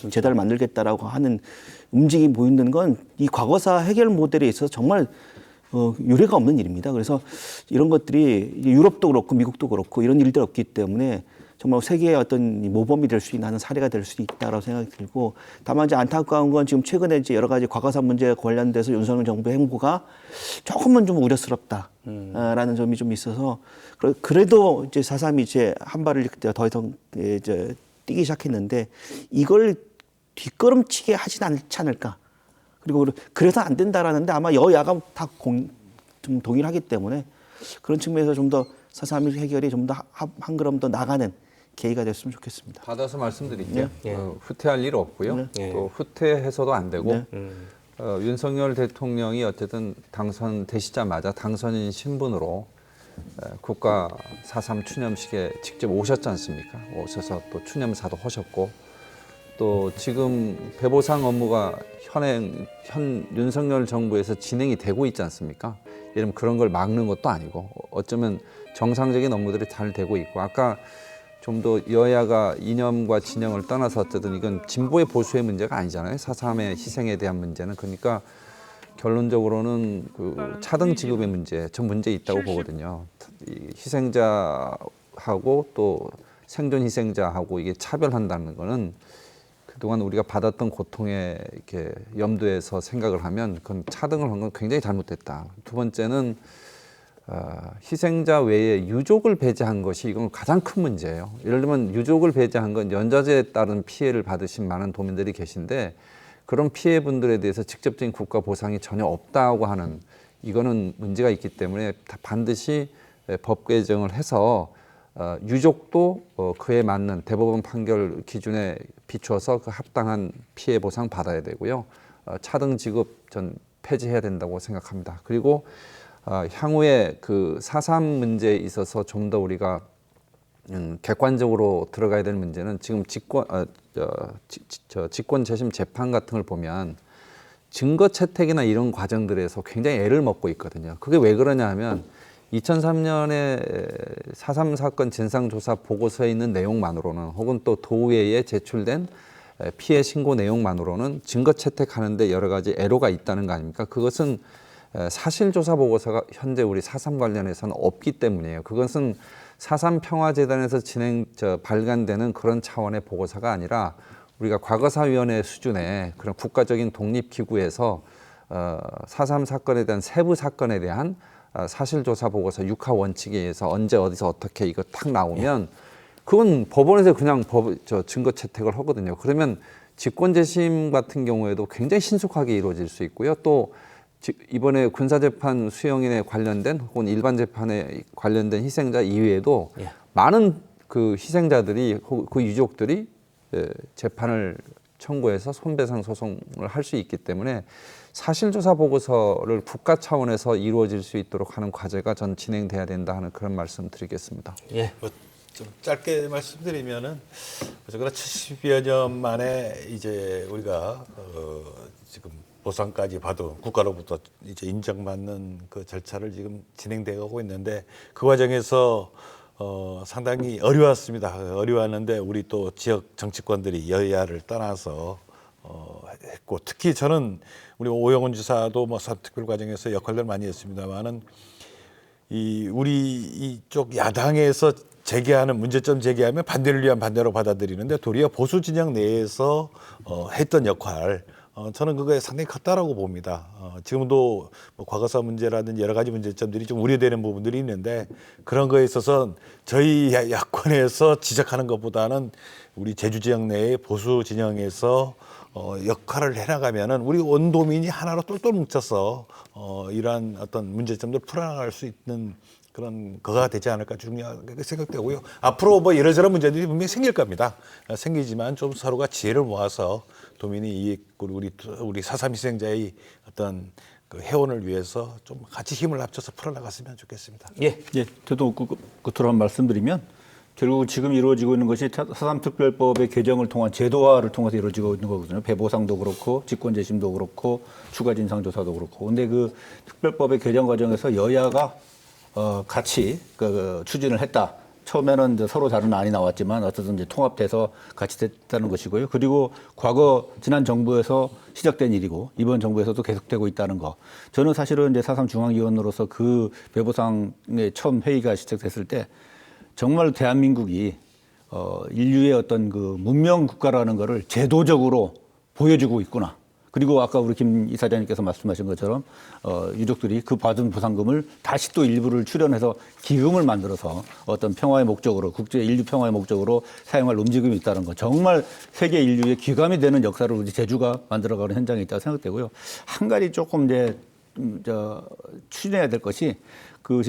재단을 만들겠다라고 하는 움직임이 보이는 건 이 과거사 해결 모델에 있어서 정말 유례가 없는 일입니다. 그래서 이런 것들이 유럽도 그렇고 미국도 그렇고 이런 일들이 없기 때문에 정말 세계의 어떤 모범이 될 수 있는 사례가 될 수 있다라고 생각이 들고, 다만 이제 안타까운 건 지금 최근에 이제 여러 가지 과거사 문제와 관련돼서 윤석열 정부의 행보가 조금은 좀 우려스럽다라는 점이 좀 있어서, 그래도 이제 4.3이 이제 한 발을 더 이상 이제 뛰기 시작했는데 이걸 뒷걸음치게 하진 않지 않을까. 그리고 그래서 안 된다라는데 아마 여야가 다 좀 동일하기 때문에 그런 측면에서 좀 더 4.3 해결이 좀 더 한 걸음 더 나가는 계기가 됐으면 좋겠습니다. 받아서 말씀드릴게요. 후퇴할 일 없고요. 또 후퇴해서도 안 되고 윤석열 대통령이 어쨌든 당선되시자마자 당선인 신분으로 국가 4.3 추념식에 직접 오셨지 않습니까? 오셔서 또 추념사도 하셨고, 또 지금 배보상 업무가 현 윤석열 정부에서 진행이 되고 있지 않습니까? 이러면 그런 걸 막는 것도 아니고 어쩌면 정상적인 업무들이 잘 되고 있고, 아까 좀 더 여야가 이념과 진영을 떠나서 어쨌든 이건 진보의 보수의 문제가 아니잖아요. 4.3의 희생에 대한 문제는. 그러니까 결론적으로는 그 차등 지급의 문제, 전 문제 있다고 보거든요. 이 희생자하고 또 생존 희생자하고 이게 차별한다는 거는 그동안 우리가 받았던 고통에 이렇게 염두에서 생각을 하면 그건 차등을 한 건 굉장히 잘못됐다. 두 번째는 희생자 외에 유족을 배제한 것이 이건 가장 큰 문제예요. 예를 들면 유족을 배제한 건 연좌제에 따른 피해를 받으신 많은 도민들이 계신데 그런 피해분들에 대해서 직접적인 국가 보상이 전혀 없다고 하는, 이거는 문제가 있기 때문에 반드시 법 개정을 해서 유족도 그에 맞는 대법원 판결 기준에 비추어서 그 합당한 피해 보상 받아야 되고요. 차등 지급 전 폐지해야 된다고 생각합니다. 그리고 향후에 그 4.3 문제에 있어서 좀 더 우리가 객관적으로 들어가야 될 문제는, 지금 직권 재심 재판 같은 걸 보면 증거 채택이나 이런 과정들에서 굉장히 애를 먹고 있거든요. 그게 왜 그러냐 하면 2003년에 4.3 사건 진상조사 보고서에 있는 내용만으로는, 혹은 또 도의회에 제출된 피해 신고 내용만으로는 증거 채택하는데 여러 가지 애로가 있다는 거 아닙니까? 그것은 사실조사 보고서가 현재 우리 4.3 관련해서는 없기 때문이에요. 그것은 4.3 평화재단에서 발간되는 그런 차원의 보고서가 아니라 우리가 과거사위원회 수준의 그런 국가적인 독립기구에서 4.3 사건에 대한 세부 사건에 대한 사실조사 보고서 6하 원칙에 의해서 언제 어디서 어떻게 이거 탁 나오면 그건 법원에서 그냥 증거 채택을 하거든요. 그러면 직권재심 같은 경우에도 굉장히 신속하게 이루어질 수 있고요. 또 이번에 군사재판 수용인에 관련된 혹은 일반 재판에 관련된 희생자 이외에도 많은 그 희생자들이 그 유족들이 재판을 청구해서 손배상 소송을 할 수 있기 때문에 사실조사 보고서를 국가 차원에서 이루어질 수 있도록 하는 과제가 전 진행돼야 된다 하는 그런 말씀 드리겠습니다. 예. 좀 짧게 말씀드리면은 어쨌거나 70여 년 만에 이제 우리가 지금 보상까지 받은 국가로부터 이제 인정받는 그 절차를 지금 진행되고 있는데 그 과정에서 상당히 어려웠습니다. 어려웠는데 우리 또 지역 정치권들이 여야를 떠나서 했고 특히 저는 우리 오영훈 지사도 뭐 사특별 과정에서 역할을 많이 했습니다만은 우리 이쪽 야당에서 제기하는 문제점 제기하면 반대를 위한 반대로 받아들이는데 도리어 보수 진영 내에서 했던 역할 저는 그거에 상당히 컸다라고 봅니다. 지금도 뭐 과거사 문제라든지 여러 가지 문제점들이 좀 우려되는 부분들이 있는데 그런 거에 있어서 저희 야권에서 지적하는 것보다는 우리 제주 지역 내의 보수 진영에서 역할을 해나가면은 우리 온 도민이 하나로 똘똘 뭉쳐서 이러한 어떤 문제점들을 풀어나갈 수 있는 그런 거가 되지 않을까 중요하게 생각되고요. 앞으로 뭐 이러저런 문제들이 분명히 생길 겁니다. 생기지만 좀 서로가 지혜를 모아서 도민이 이익 우리 4.3 희생자의 어떤 그 회원을 위해서 좀 같이 힘을 합쳐서 풀어나갔으면 좋겠습니다. 예, 저도 끝으로 한 말씀드리면 결국 지금 이루어지고 있는 것이 4.3 특별법의 개정을 통한 제도화를 통해서 이루어지고 있는 거거든요. 배보상도 그렇고 직권재심도 그렇고 추가 진상조사도 그렇고. 근데 그 특별법의 개정 과정에서 여야가 같이 추진을 했다. 처음에는 이제 서로 다른 안이 나왔지만 어쨌든 이제 통합돼서 같이 됐다는 것이고요. 그리고 과거 지난 정부에서 시작된 일이고 이번 정부에서도 계속되고 있다는 거. 저는 사실은 이제 4.3 중앙위원으로서 그 배보상의 처음 회의가 시작됐을 때 정말 대한민국이 인류의 어떤 그 문명 국가라는 거를 제도적으로 보여주고 있구나. 그리고 아까 우리 김 이사장님께서 말씀하신 것처럼 유족들이 그 받은 보상금을 다시 또 일부를 출연해서 기금을 만들어서 어떤 평화의 목적으로 국제 인류 평화의 목적으로 사용할 움직임이 있다는 거. 정말 세계 인류의 귀감이 되는 역사를 우리 제주가 만들어가는 현장에 있다고 생각되고요. 한 가지 조금 이제 추진해야 될 것이 그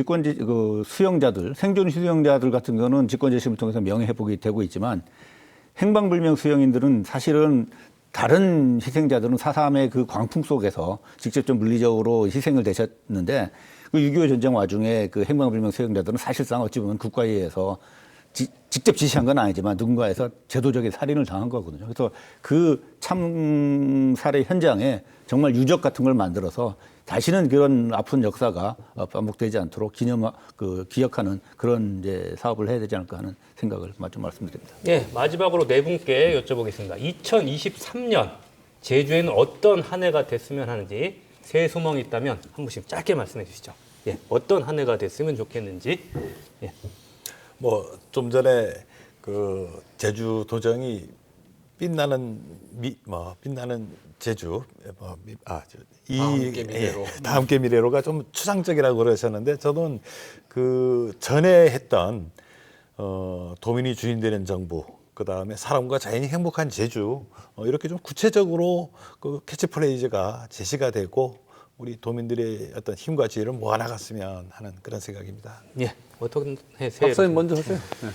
수용자들, 생존 수용자들 같은 경우는 직권재심을 통해서 명예회복이 되고 있지만 행방불명 수용인들은 사실은 다른 희생자들은 4.3의 그 광풍 속에서 직접 좀 물리적으로 희생을 되셨는데 그 6.25 전쟁 와중에 그 행방불명 수용자들은 사실상 어찌 보면 국가에 의해서 직접 지시한 건 아니지만 누군가에서 제도적인 살인을 당한 거거든요. 그래서 그 참살의 현장에 정말 유적 같은 걸 만들어서 다시는 그런 아픈 역사가 반복되지 않도록 기억하는 그런 이제 사업을 해야 되지 않을까 하는 생각을 좀 말씀드립니다. 네, 마지막으로 네 분께 여쭤보겠습니다. 2023년 제주에는 어떤 한 해가 됐으면 하는지 새해 소망이 있다면 한 분씩 짧게 말씀해 주시죠. 예, 어떤 한 해가 됐으면 좋겠는지. 예. 뭐 좀 전에 그 제주 도정이 빛나는 제주 다 함께 미래로가 좀 추상적이라고 그러셨는데 저는 그 전에 했던 도민이 주인 되는 정부, 그 다음에 사람과 자연이 행복한 제주 이렇게 좀 구체적으로 그 캐치프레이즈가 제시가 되고 우리 도민들의 어떤 힘과 지혜를 모아나갔으면 하는 그런 생각입니다. 예, 어떤 해 박사님 먼저 하세요. 네.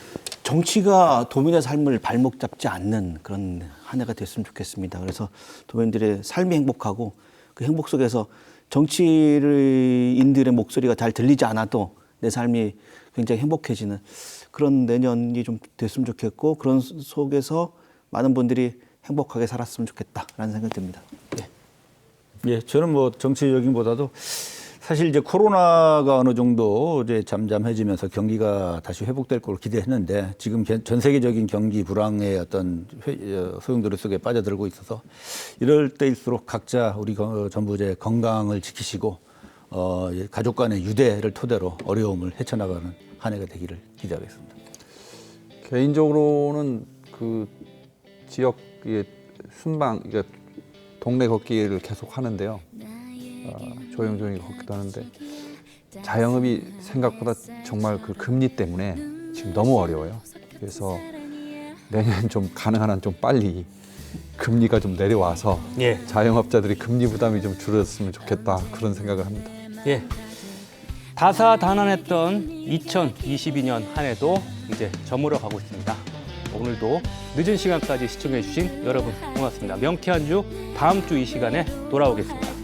정치가 도민의 삶을 발목 잡지 않는 그런 한 해가 됐으면 좋겠습니다. 그래서 도민들의 삶이 행복하고 그 행복 속에서 정치인들의 목소리가 잘 들리지 않아도 내 삶이 굉장히 행복해지는 그런 내년이 좀 됐으면 좋겠고 그런 속에서 많은 분들이 행복하게 살았으면 좋겠다라는 생각이 듭니다. 예, 저는 뭐 정치적인보다도 사실 이제 코로나가 어느 정도 이제 잠잠해지면서 경기가 다시 회복될 걸 기대했는데 지금 전 세계적인 경기 불황의 어떤 소용돌이 속에 빠져들고 있어서 이럴 때일수록 각자 우리 전부제 건강을 지키시고 가족 간의 유대를 토대로 어려움을 헤쳐나가는 한 해가 되기를 기대하겠습니다. 개인적으로는 그 지역 이게 순방, 이게 동네 걷기를 계속 하는데요. 조용조용히 걷기도 하는데 자영업이 생각보다 정말 그 금리 때문에 지금 너무 어려워요. 그래서 내년 좀 가능한 한 좀 빨리 금리가 좀 내려와서 예. 자영업자들이 금리 부담이 좀 줄었으면 좋겠다 그런 생각을 합니다. 예. 다사다난했던 2022년 한 해도 이제 저물어 가고 있습니다. 오늘도 늦은 시간까지 시청해 주신 여러분 고맙습니다. 명쾌한 주 다음 주 이 시간에 돌아오겠습니다.